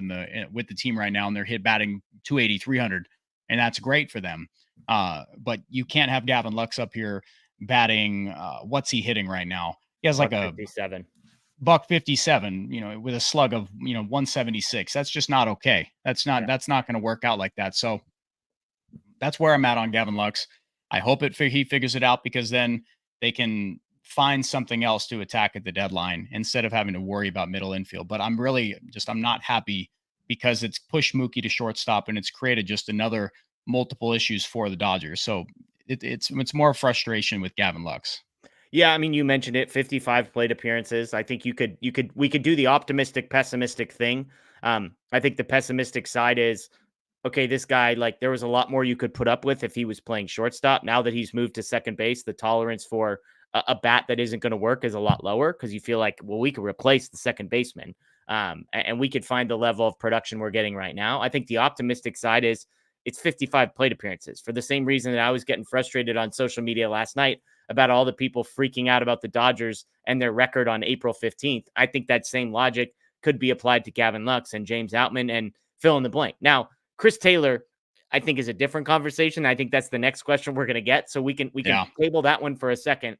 with the team right now, and they're batting 280, 300, and that's great for them. But you can't have Gavin Lux up here batting. What's he hitting right now? He has like a $157, with a slug of 176. That's just not okay. That's not going to work out like that. So that's where I'm at on Gavin Lux. I hope he figures it out, because then they can find something else to attack at the deadline instead of having to worry about middle infield. But I'm not happy, because it's pushed Mookie to shortstop, and it's created just another multiple issues for the Dodgers. So it's more frustration with Gavin Lux. Yeah, I mean, you mentioned it, 55 plate appearances. I think we could do the optimistic, pessimistic thing. I think the pessimistic side is, okay, this guy, like, there was a lot more you could put up with if he was playing shortstop. Now that he's moved to second base, the tolerance for a bat that isn't going to work is a lot lower, because you feel like, well, we could replace the second baseman, and we could find the level of production we're getting right now. I think the optimistic side is it's 55 plate appearances, for the same reason that I was getting frustrated on social media last night about all the people freaking out about the Dodgers and their record on April 15th. I think that same logic could be applied to Gavin Lux and James Outman and fill in the blank. Now, Chris Taylor, I think, is a different conversation. I think that's the next question we're going to get. So we can table that one for a second.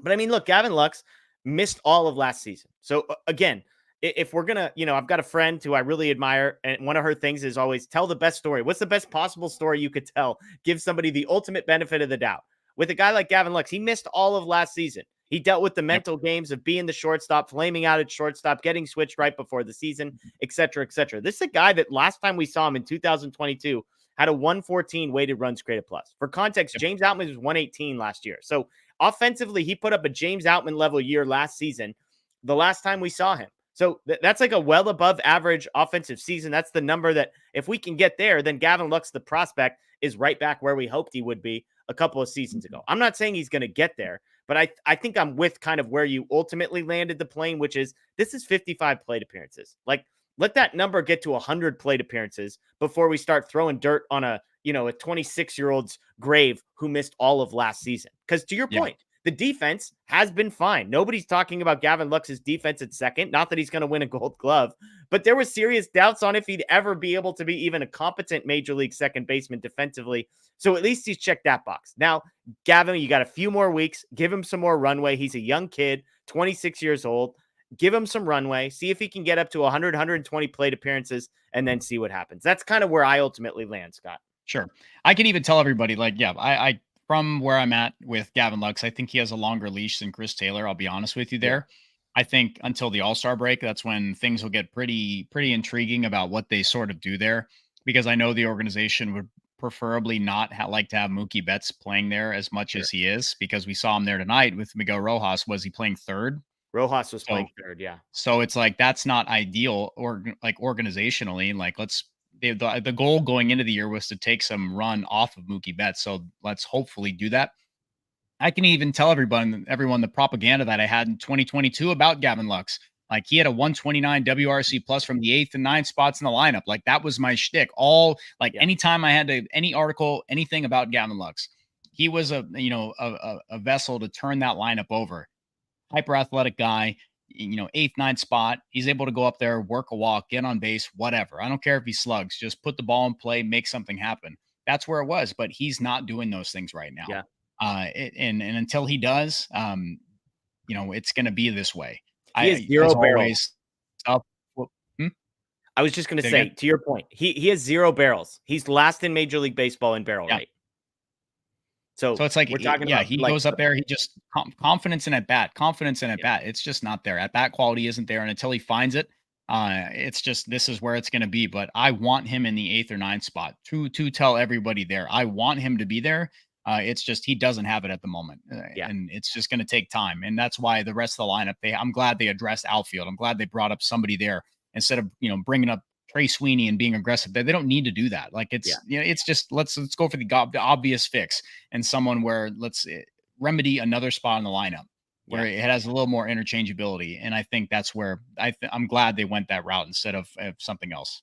But I mean, look, Gavin Lux missed all of last season. So again, if we're going to, I've got a friend who I really admire, and one of her things is always tell the best story. What's the best possible story you could tell? Give somebody the ultimate benefit of the doubt. with a guy like Gavin Lux, he missed all of last season. He dealt with the mental games of being the shortstop, flaming out at shortstop, getting switched right before the season, et cetera, et cetera. This is a guy that last time we saw him in 2022 had a 114 weighted runs created plus. For context, James Outman was 118 last year. So offensively, he put up a James Outman level year last season, the last time we saw him. So that's like a well above average offensive season. That's the number that if we can get there, then Gavin Lux, the prospect, is right back where we hoped he would be a couple of seasons ago. I'm not saying he's going to get there, but I think I'm with kind of where you ultimately landed the plane, which is this is 55 plate appearances. Like, let that number get to 100 plate appearances before we start throwing dirt on a 26-year-old's grave who missed all of last season. Because to your point, the defense has been fine. Nobody's talking about Gavin Lux's defense at second. Not that he's going to win a Gold Glove, but there were serious doubts on if he'd ever be able to be even a competent major league second baseman defensively. So at least he's checked that box. Now, Gavin, you got a few more weeks. Give him some more runway. He's a young kid, 26 years old. Give him some runway. See if he can get up to 100, 120 plate appearances, and then see what happens. That's kind of where I ultimately land, Scott. Sure. I can even tell everybody, I from where I'm at with Gavin Lux, I think he has a longer leash than Chris Taylor. I'll be honest with you there. Yeah. I think until the All-Star break, that's when things will get pretty intriguing about what they sort of do there, because I know the organization would preferably not like to have Mookie Betts playing there as much as he is, because we saw him there tonight with Miguel Rojas. Was he playing third? Rojas was playing third, yeah. So it's like that's not ideal, or like organizationally. Like the goal going into the year was to take some run off of Mookie Betts. So let's hopefully do that. I can even tell everyone the propaganda that I had in 2022 about Gavin Lux. Like, he had a 129 WRC plus from the 8th and 9th spots in the lineup. Like, that was my shtick. Anytime I had any article, anything about Gavin Lux, he was a vessel to turn that lineup over. Hyper athletic guy, 8th, 9th spot. He's able to go up there, work a walk, get on base, whatever. I don't care if he slugs, just put the ball in play, make something happen. That's where it was, but he's not doing those things right now. Yeah. And until he does, it's going to be this way. He has 0 barrels. Hmm? I was just going to say, to your point, he has 0 barrels. He's last in Major League Baseball in barrel rate. So it's like, we're talking about, he goes up there, he just confidence in at bat. It's just not there. At bat quality isn't there. And until he finds it, it's just, this is where it's going to be. But I want him in the 8th or 9th spot to tell everybody there. I want him to be there. It's just, he doesn't have it at the moment. And it's just going to take time. And that's why the rest of the lineup, I'm glad they addressed outfield. I'm glad they brought up somebody there instead of, bringing up Trey Sweeney and being aggressive. They don't need to do that. Like, it's, it's just, let's go for the obvious fix and someone where let's remedy another spot in the lineup where it has a little more interchangeability. And I think that's where I'm glad they went that route instead of something else.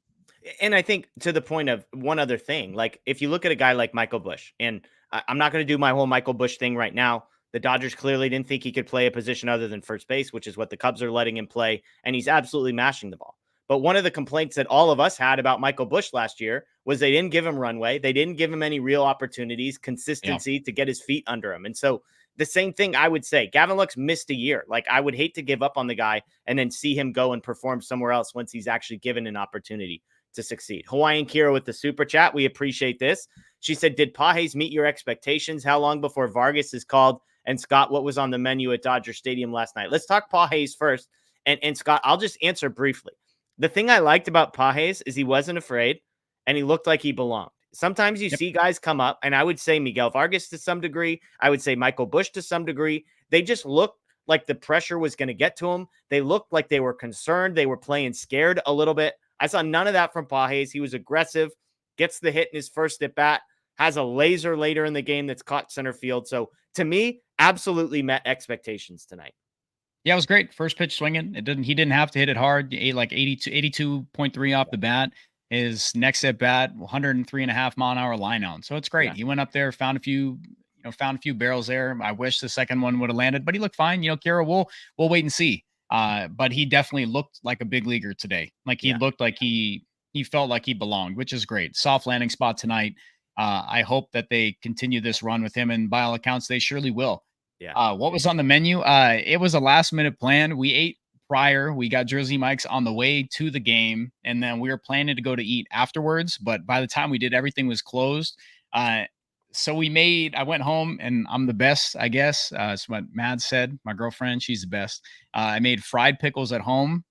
And I think, to the point of one other thing, like, if you look at a guy like Michael Busch, and I'm not going to do my whole Michael Busch thing right now. The Dodgers clearly didn't think he could play a position other than first base, which is what the Cubs are letting him play. And he's absolutely mashing the ball. But one of the complaints that all of us had about Michael Busch last year was they didn't give him runway. They didn't give him any real opportunities, consistency to get his feet under him. And so the same thing I would say, Gavin Lux missed a year. Like, I would hate to give up on the guy and then see him go and perform somewhere else once he's actually given an opportunity to succeed. Hawaiian Kira with the super chat. We appreciate this. She said, did Pages meet your expectations? How long before Vargas is called? And Scott, what was on the menu at Dodger Stadium last night? Let's talk Pages first. And Scott, I'll just answer briefly. The thing I liked about Pages is he wasn't afraid and he looked like he belonged. Sometimes you see guys come up, and I would say Miguel Vargas to some degree. I would say Michael Busch to some degree. They just looked like the pressure was going to get to them. They looked like they were concerned. They were playing scared a little bit. I saw none of that from Pages. He was aggressive, gets the hit in his first at bat, has a laser later in the game that's caught center field. So to me, absolutely met expectations tonight. Yeah, it was great. First pitch swinging. He didn't have to hit it hard. Like 82.3 off the bat. His next at bat, 103.5 mile an hour line out. So it's great. Yeah. He went up there, found a few barrels there. I wish the second one would have landed, but he looked fine. Kira, we'll wait and see. But he definitely looked like a big leaguer today. Like, he looked like he felt like he belonged, which is great. Soft landing spot tonight. I hope that they continue this run with him, and by all accounts, they surely will. Yeah. What was on the menu? It was a last minute plan. We ate prior. We got Jersey Mike's on the way to the game, and then we were planning to go to eat afterwards. But by the time we did, everything was closed. So I went home and I'm the best, I guess. It's what Mad said. My girlfriend, she's the best. I made fried pickles at home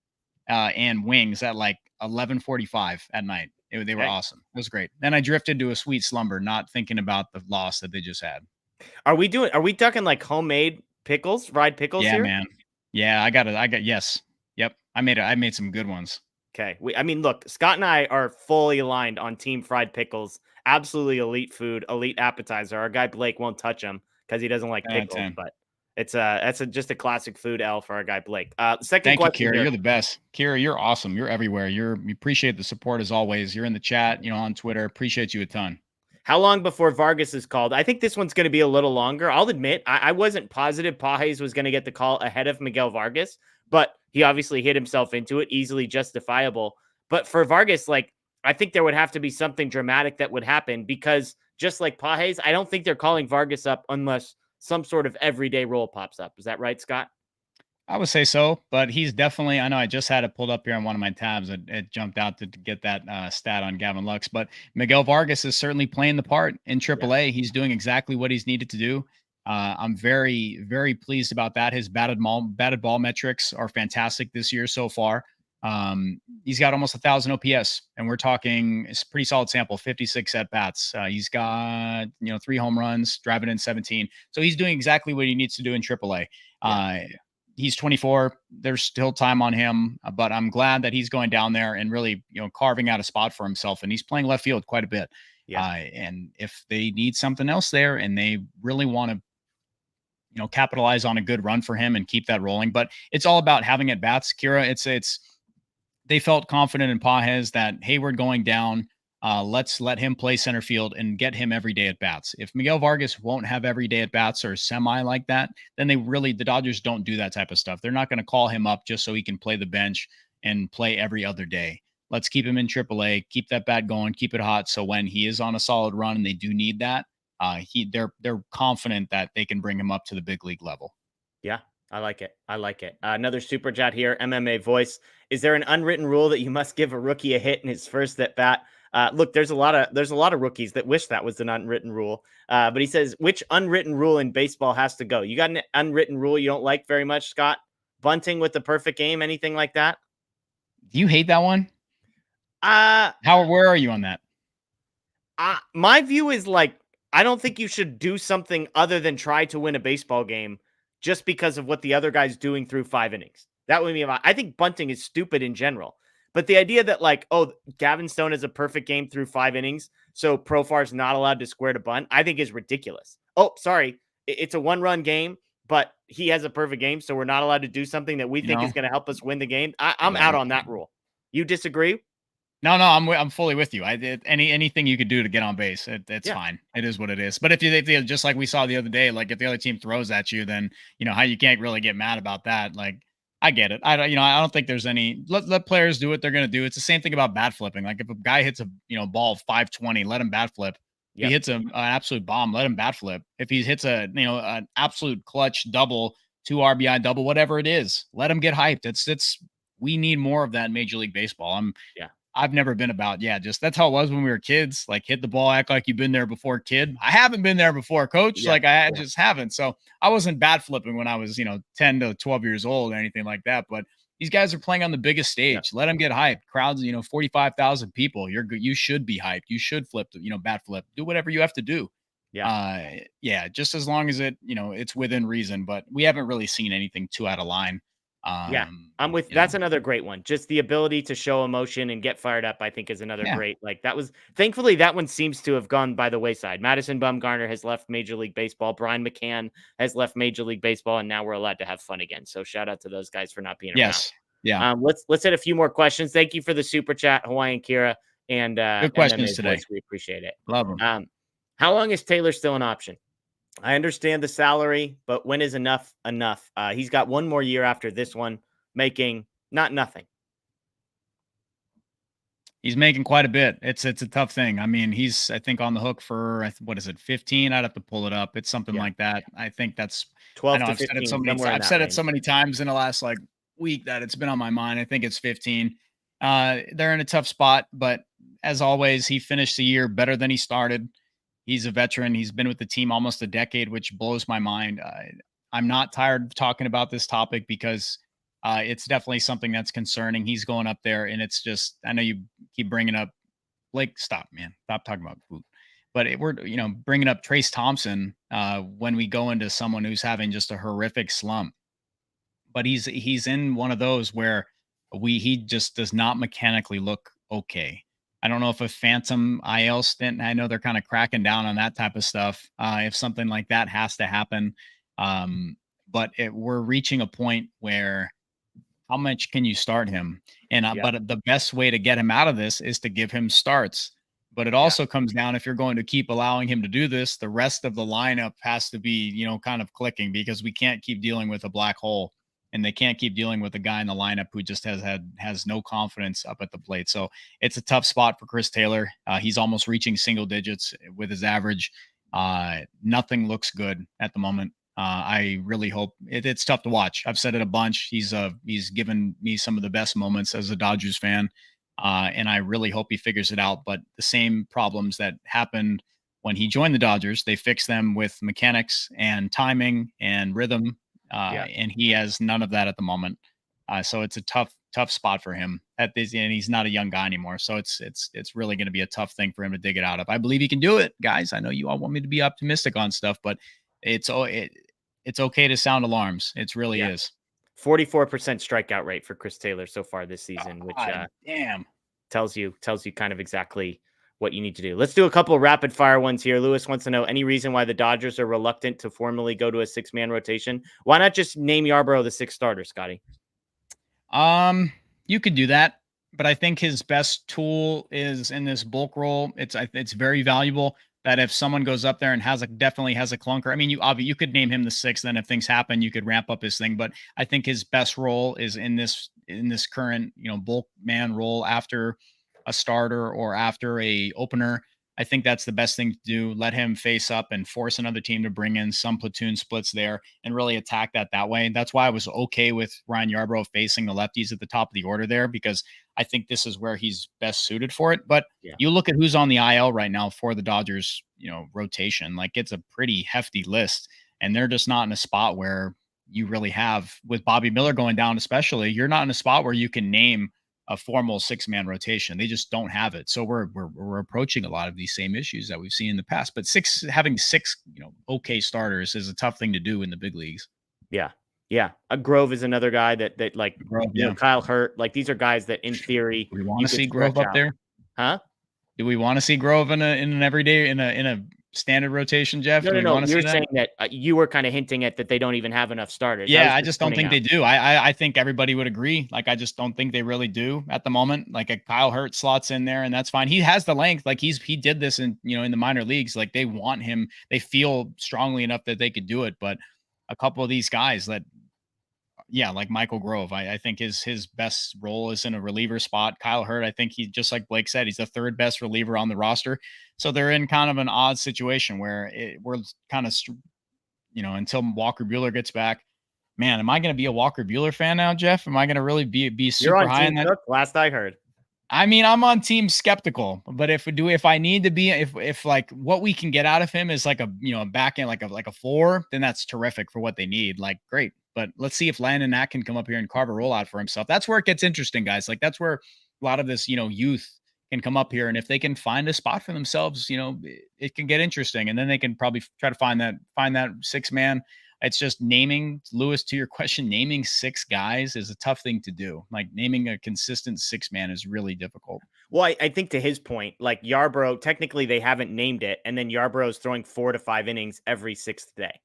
and wings at like 11:45 at night. They were Okay. awesome. It was great. Then I drifted to a sweet slumber, not thinking about the loss that they just had. Are we talking like homemade pickles, fried pickles Yeah, here? man. Yeah, yes. Yep. I made some good ones. Okay. I mean, look, Scott and I are fully aligned on team fried pickles. Absolutely elite food, elite appetizer. Our guy Blake won't touch them because he doesn't like pickles, 10. but that's just a classic food L for our guy Blake. Second Thank you, question Kira. here. You're the best. Kira, you're awesome. You're everywhere. We appreciate the support as always. You're in the chat, on Twitter. Appreciate you a ton. How long before Vargas is called? I think this one's going to be a little longer. I'll admit, I wasn't positive Pages was going to get the call ahead of Miguel Vargas, but he obviously hit himself into it, easily justifiable. But for Vargas, like, I think there would have to be something dramatic that would happen because just like Pages, I don't think they're calling Vargas up unless some sort of everyday role pops up. Is that right, Scott? I would say so, but he's definitely, I know I just had it pulled up here on one of my tabs. It jumped out to get that stat on Gavin Lux, but Miguel Vargas is certainly playing the part in AAA. Yeah. He's doing exactly what he's needed to do. I'm very, very pleased about that. His batted ball metrics are fantastic this year so far. He's got almost 1,000 OPS, and we're talking it's a pretty solid sample, 56 at bats. He's got 3 home runs, driving in 17. So he's doing exactly what he needs to do in AAA. Yeah. He's 24. There's still time on him, but I'm glad that he's going down there and really, carving out a spot for himself. And he's playing left field quite a bit. Yeah. And if they need something else there and they really want to, capitalize on a good run for him and keep that rolling, but it's all about having at bats. Kira, they felt confident in Pages that Hayward going down. Let's let him play center field and get him every day at bats. If Miguel Vargas won't have every day at bats or semi like that, then the Dodgers don't do that type of stuff. They're not going to call him up just so he can play the bench and play every other day. Let's keep him in AAA, keep that bat going, keep it hot. So when he is on a solid run and they do need that, they're confident that they can bring him up to the big league level. Yeah. I like it. Another super chat here. MMA voice. Is there an unwritten rule that you must give a rookie a hit in his first at bat? Look, there's a lot of rookies that wish that was an unwritten rule. But he says, which unwritten rule in baseball has to go? You got an unwritten rule you don't like very much, Scott? Bunting with the perfect game, anything like that? Do you hate that one? Where are you on that? My view is like, I don't think you should do something other than try to win a baseball game just because of what the other guy's doing through 5 innings. That would mean I think bunting is stupid in general. But the idea that like, oh, Gavin Stone has a perfect game through 5 innings, so Profar's not allowed to square to bunt, I think is ridiculous. Oh, sorry. It's a 1-run game, but he has a perfect game, so we're not allowed to do something that we think is going to help us win the game. I'm out on that rule. You disagree? No, I'm fully with you. Anything you could do to get on base, it's fine. It is what it is. But if you just like we saw the other day, like if the other team throws at you, then how you can't really get mad about that. Like I get it. I don't think there's any let players do what they're gonna do. It's the same thing about bat flipping. Like if a guy hits a ball 520, let him bat flip. If he hits an absolute bomb, let him bat flip. If he hits an absolute clutch double, 2 RBI double, whatever it is, let him get hyped. We need more of that in Major League Baseball. I've never been about, just that's how it was when we were kids. Like hit the ball, act like you've been there before, kid. I haven't been there before, coach. I just haven't. So I wasn't bat flipping when I was, 10 to 12 years old or anything like that. But these guys are playing on the biggest stage. Let them get hyped. Crowds, 45,000 people. You should be hyped. You should flip, bat flip. Do whatever you have to do. Just as long as it's within reason. But we haven't really seen anything too out of line. I'm with that's another great one. Just the ability to show emotion and get fired up, I think, is another great. Like that was thankfully that one seems to have gone by the wayside. Madison Bumgarner has left Major League Baseball. Brian McCann has left Major League Baseball, and now we're allowed to have fun again. So shout out to those guys for not being around. Yeah. Let's hit a few more questions. Thank you for the super chat, Hawaiian Kira, and good questions today. Voice. We appreciate it. Love them. How long is Taylor still an option? I understand the salary, but when is enough? He's got one more year after this one, making not nothing. He's making quite a bit. It's a tough thing. I mean, he's, I think, on the hook for, 15? I'd have to pull it up. It's something like that. I think that's 12 to I've 15. I've said it so many times in the last week that it's been on my mind. I think it's 15. They're in a tough spot, but as always, he finished the year better than he started. He's a veteran. He's been with the team almost a decade, which blows my mind. I'm not tired of talking about this topic because it's definitely something that's concerning. He's going up there, and it's just, I know you keep bringing up Blake. Stop, man. Stop talking about food. But we're, bringing up Trace Thompson when we go into someone who's having just a horrific slump. But he's in one of those where he just does not mechanically look okay. I don't know if a phantom IL stint, I know they're kind of cracking down on that type of stuff. If something like that has to happen. But we're reaching a point where how much can you start him? And but the best way to get him out of this is to give him starts. But it also comes down, if you're going to keep allowing him to do this, the rest of the lineup has to be, kind of clicking, because we can't keep dealing with a black hole, and they can't keep dealing with a guy in the lineup who just has no confidence up at the plate. So it's a tough spot for Chris Taylor. He's almost reaching single digits with his average. Nothing looks good at the moment. I really hope it's tough to watch. I've said it a bunch. He's given me some of the best moments as a Dodgers fan. And I really hope he figures it out. But the same problems that happened when he joined the Dodgers, they fixed them with mechanics and timing and rhythm. And he has none of that at the moment. So it's a tough spot for him and he's not a young guy anymore. So it's really going to be a tough thing for him to dig it out of. I believe he can do it, guys. I know you all want me to be optimistic on stuff, but it's okay to sound alarms. It really is. 44% strikeout rate for Chris Taylor so far this season, which tells you kind of exactly what you need to do. Let's do a couple rapid fire ones here. Lewis wants to know any reason why the Dodgers are reluctant to formally go to a 6-man rotation. Why not just name Yarbrough the 6th starter, Scotty? You could do that, but I think his best tool is in this bulk role. It's very valuable. That if someone goes up there and definitely has a clunker, I mean, you could name him the 6th. Then if things happen, you could ramp up his thing. But I think his best role is in this current, bulk man role after a starter or after a opener. I think that's the best thing to do. Let him face up and force another team to bring in some platoon splits there and really attack that way. That's why I was okay with Ryan Yarbrough facing the lefties at the top of the order there, because I think this is where he's best suited for it. But you look at who's on the IL right now for the Dodgers, rotation, like it's a pretty hefty list, and they're just not in a spot where you really have, with Bobby Miller going down, especially, you're not in a spot where you can name a formal 6-man rotation. They just don't have it. So we're approaching a lot of these same issues that we've seen in the past, but having six, okay starters is a tough thing to do in the big leagues. Yeah. Yeah. Grove is another guy that like, Grove, Kyle Hurt, like these are guys that in theory, we want to see Grove up there. Huh? Do we want to see Grove in an everyday, in a standard rotation, Jeff? No. You're saying that you were kind of hinting at that they don't even have enough starters. Yeah, I just don't think they do. I think everybody would agree. Like, I just don't think they really do at the moment. Like, a Kyle Hurt slots in there, and that's fine. He has the length. Like, he did this in the minor leagues. Like, they want him. They feel strongly enough that they could do it. But a couple of these guys that, like Michael Grove, I think his best role is in a reliever spot. Kyle Hurt, I think he, just like Blake said, he's the 3rd best reliever on the roster. So they're in kind of an odd situation where we're kind of, until Walker Buehler gets back. Man, am I going to be a Walker Buehler fan now, Jeff? Am I going to really be super high on that? Last I heard. I mean, I'm on team skeptical, but if I need to be, if like what we can get out of him is like a, back end, like a 4, then that's terrific for what they need. Like, great. But let's see if Landon Knack can come up here and carve a rollout for himself. That's where it gets interesting, guys. Like, that's where a lot of this, youth can come up here. And if they can find a spot for themselves, it can get interesting. And then they can probably try to find that 6-man. It's just naming, Lewis, to your question, naming 6 guys is a tough thing to do. Like, naming a consistent 6-man is really difficult. Well, I think to his point, like Yarbrough, technically they haven't named it. And then Yarbrough is throwing 4 to 5 innings every 6th day.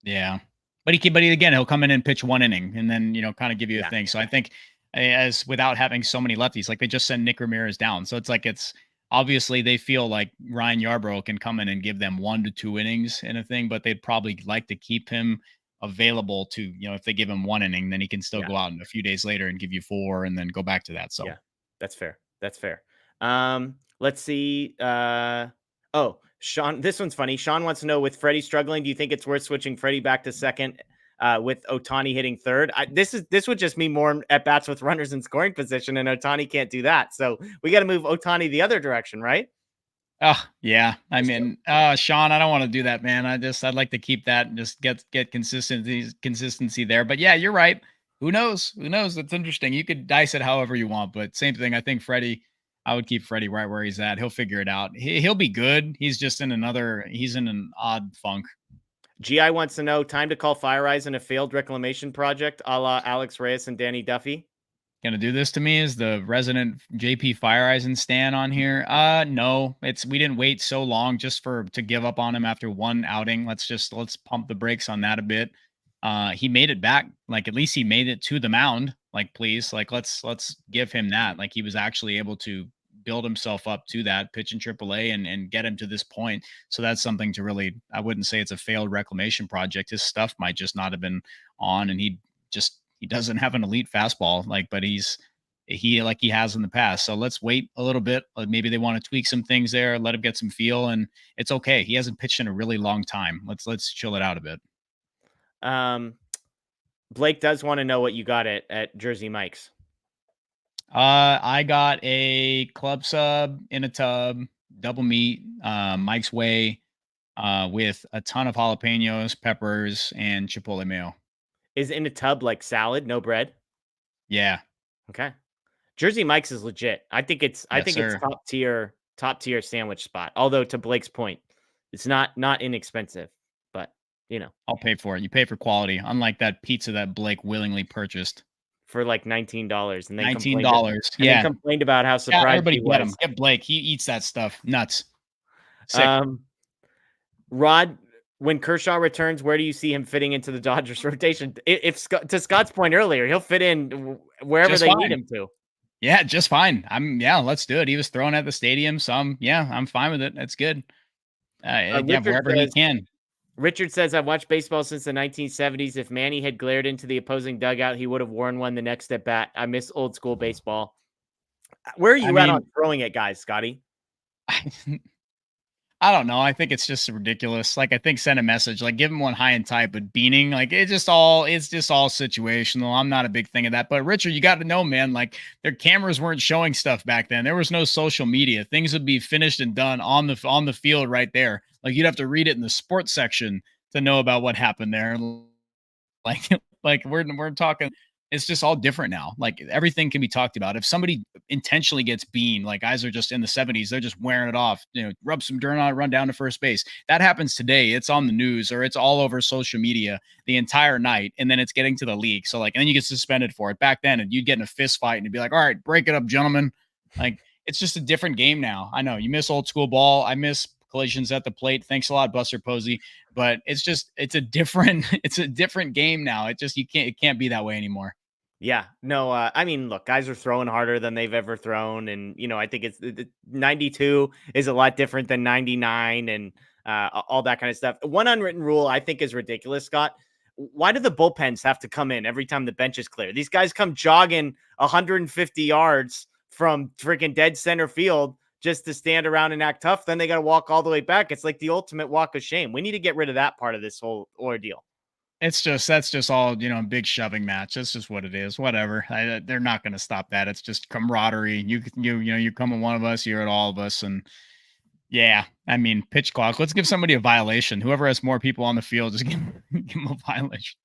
Yeah. But he'll come in and pitch 1 inning and then, kind of give you a thing. So I think, as without having so many lefties, like they just send Nick Ramirez down. So it's like, it's obviously they feel like Ryan Yarbrough can come in and give them 1 to 2 innings in a thing, but they'd probably like to keep him available to, if they give him 1 inning, then he can still go out a few days later and give you 4 and then go back to that. So that's fair. Let's see. Sean, this one's funny. Sean wants to know, with Freddie struggling, do you think it's worth switching Freddie back to 2nd with Ohtani hitting 3rd? This would just mean more at bats with runners in scoring position, and Ohtani can't do that. So we got to move Ohtani the other direction, right? Oh, yeah. I mean, Sean, I don't want to do that, man. I'd like to keep that and just get consistency there. But yeah, you're right. Who knows? Who knows? It's interesting. You could dice it however you want, but same thing. I think Freddie, I would keep Freddie right where he's at. He'll figure it out. He'll be good. He's in an odd funk. GI wants to know time to call Fire Eyes in a failed reclamation project, a la Alex Reyes and Danny Duffy. Gonna do this to me as the resident JP Fire Eyes and Stan on here. No, we didn't wait so long just to give up on him after one outing. Let's pump the brakes on that a bit. He made it back. Like at least he made it to the mound. Like please, like let's give him that. Like he was actually able to build himself up to that pitch in AAA and get him to this point. So that's something to really. I wouldn't say it's a failed reclamation project. His stuff might just not have been on, and he doesn't have an elite fastball, but he has in the past. So let's wait a little bit. Maybe they want to tweak some things there, let him get some feel, and it's okay. He hasn't pitched in a really long time. Let's chill it out a bit. Blake does want to know what you got at Jersey Mike's. I got a club sub in a tub, double meat, Mike's Way, with a ton of jalapenos, peppers, and chipotle mayo. Is in a tub like salad, no bread? Yeah. Okay. Jersey Mike's is legit. I think it's sir. it's top tier sandwich spot. Although to Blake's point, it's not inexpensive, but I'll pay for it. You pay for quality, unlike that pizza that Blake willingly purchased for like $19 and then $19. Then complained about how surprised everybody he was. Get Blake. He eats that stuff. Nuts. Sick. Rod, when Kershaw returns, where do you see him fitting into the Dodgers rotation? To Scott's point earlier, he'll fit in wherever they need him to. Yeah, just fine. Let's do it. He was thrown at the stadium. I'm fine with it. That's good. Wherever he can. Richard says, I've watched baseball since the 1970s. If Manny had glared into the opposing dugout, he would have worn one the next at bat. I miss old school baseball. Where are you at on throwing it, guys, Scotty? I don't know. I think it's just ridiculous. I think send a message, give him one high and tight, but beaning, it's just all situational. I'm not a big thing of that. But Richard, you got to know, man, their cameras weren't showing stuff back then. There was no social media. Things would be finished and done on the field right there. You'd have to read it in the sports section to know about what happened there. We're talking. It's just all different now. Everything can be talked about. If somebody intentionally gets beamed, guys are just in the 70s, they're just wearing it off, rub some dirt on it, run down to first base. That happens today. It's on the news or it's all over social media the entire night. And then it's getting to the league. So and then you get suspended for it. Back then, and you'd get in a fist fight and you'd be like, all right, break it up, gentlemen. It's just a different game now. I know you miss old school ball. I miss collisions at the plate. Thanks a lot, Buster Posey. But it's a different game now. It can't be that way anymore. Yeah, no, I mean, look, guys are throwing harder than they've ever thrown. And, I think it's 92 is a lot different than 99 and all that kind of stuff. One unwritten rule I think is ridiculous, Scott. Why do the bullpens have to come in every time the bench is clear? These guys come jogging 150 yards from freaking dead center field just to stand around and act tough. Then they got to walk all the way back. It's like the ultimate walk of shame. We need to get rid of that part of this whole ordeal. That's just all, big shoving match. That's just what it is. Whatever. They're not going to stop that. It's just camaraderie. You come with one of us, you're at all of us. And yeah, I mean, pitch clock. Let's give somebody a violation. Whoever has more people on the field, just give them a violation.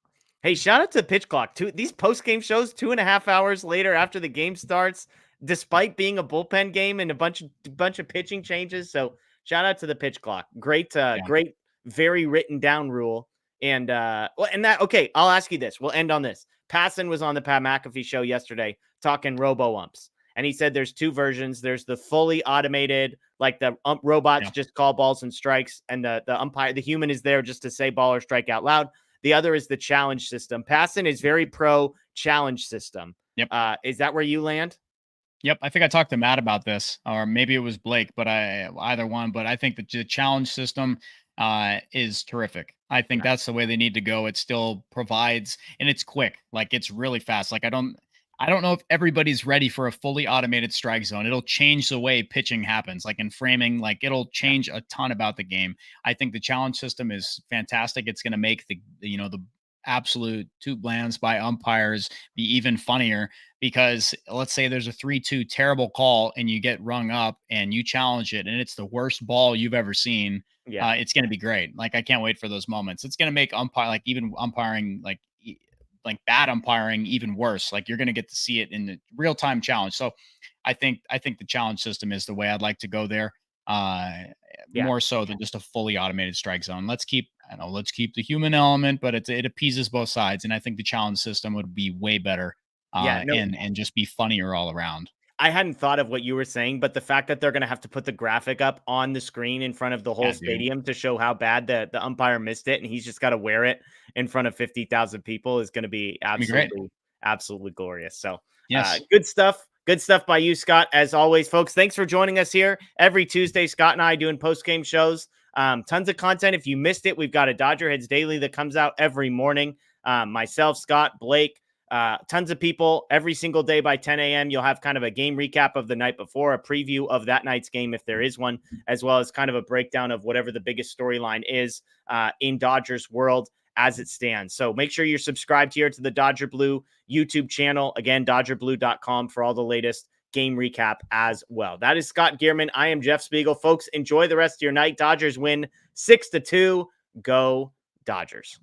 Hey, shout out to pitch clock. These post-game shows 2.5 hours later after the game starts, despite being a bullpen game and a bunch of pitching changes. So shout out to the pitch clock. Great, great, very written down rule. And okay, I'll ask you this. We'll end on this. Passan was on the Pat McAfee show yesterday talking Robo umps. And he said there's two versions. There's the fully automated, the robots just call balls and strikes. And the umpire, the human is there just to say ball or strike out loud. The other is the challenge system. Passan is very pro challenge system. Yep. Is that where you land? Yep. I think I talked to Matt about this, or maybe it was Blake, but either one. But I think the challenge system is terrific. I think that's the way they need to go. It still provides, and it's quick. It's really fast. I don't know if everybody's ready for a fully automated strike zone. It'll change the way pitching happens, in framing, it'll change a ton about the game. I think the challenge system is fantastic. It's going to make the absolute two blands by umpires be even funnier, because let's say there's a 3-2 terrible call and you get rung up and you challenge it and it's the worst ball you've ever seen. Yeah. It's going to be great. Like, I can't wait for those moments. It's going to make even umpiring, like bad umpiring, even worse. Like, you're going to get to see it in the real time challenge. So I think the challenge system is the way I'd like to go there. Yeah. More so than just a fully automated strike zone. Let's keep the human element, but it appeases both sides. And I think the challenge system would be way better. Yeah, no, And just be funnier all around. I hadn't thought of what you were saying, but the fact that they're going to have to put the graphic up on the screen in front of the whole Yeah, dude. stadium to show how bad the umpire missed it, and he's just got to wear it in front of 50,000 people is going to be absolutely glorious. So, Yes. good stuff. Good stuff by you, Scott. As always, folks, thanks for joining us here every Tuesday. Scott and I doing post-game shows. Tons of content. If you missed it, we've got a Dodger Heads Daily that comes out every morning. Myself, Scott, Blake, tons of people every single day by 10 a.m. You'll have kind of a game recap of the night before, a preview of that night's game if there is one, as well as kind of a breakdown of whatever the biggest storyline is in Dodgers world as it stands. So make sure you're subscribed here to the Dodger Blue YouTube channel. Again, DodgerBlue.com for all the latest game recap as well. That is Scott Geirman. I am Jeff Spiegel. Folks, enjoy the rest of your night. Dodgers win 6-2. Go Dodgers.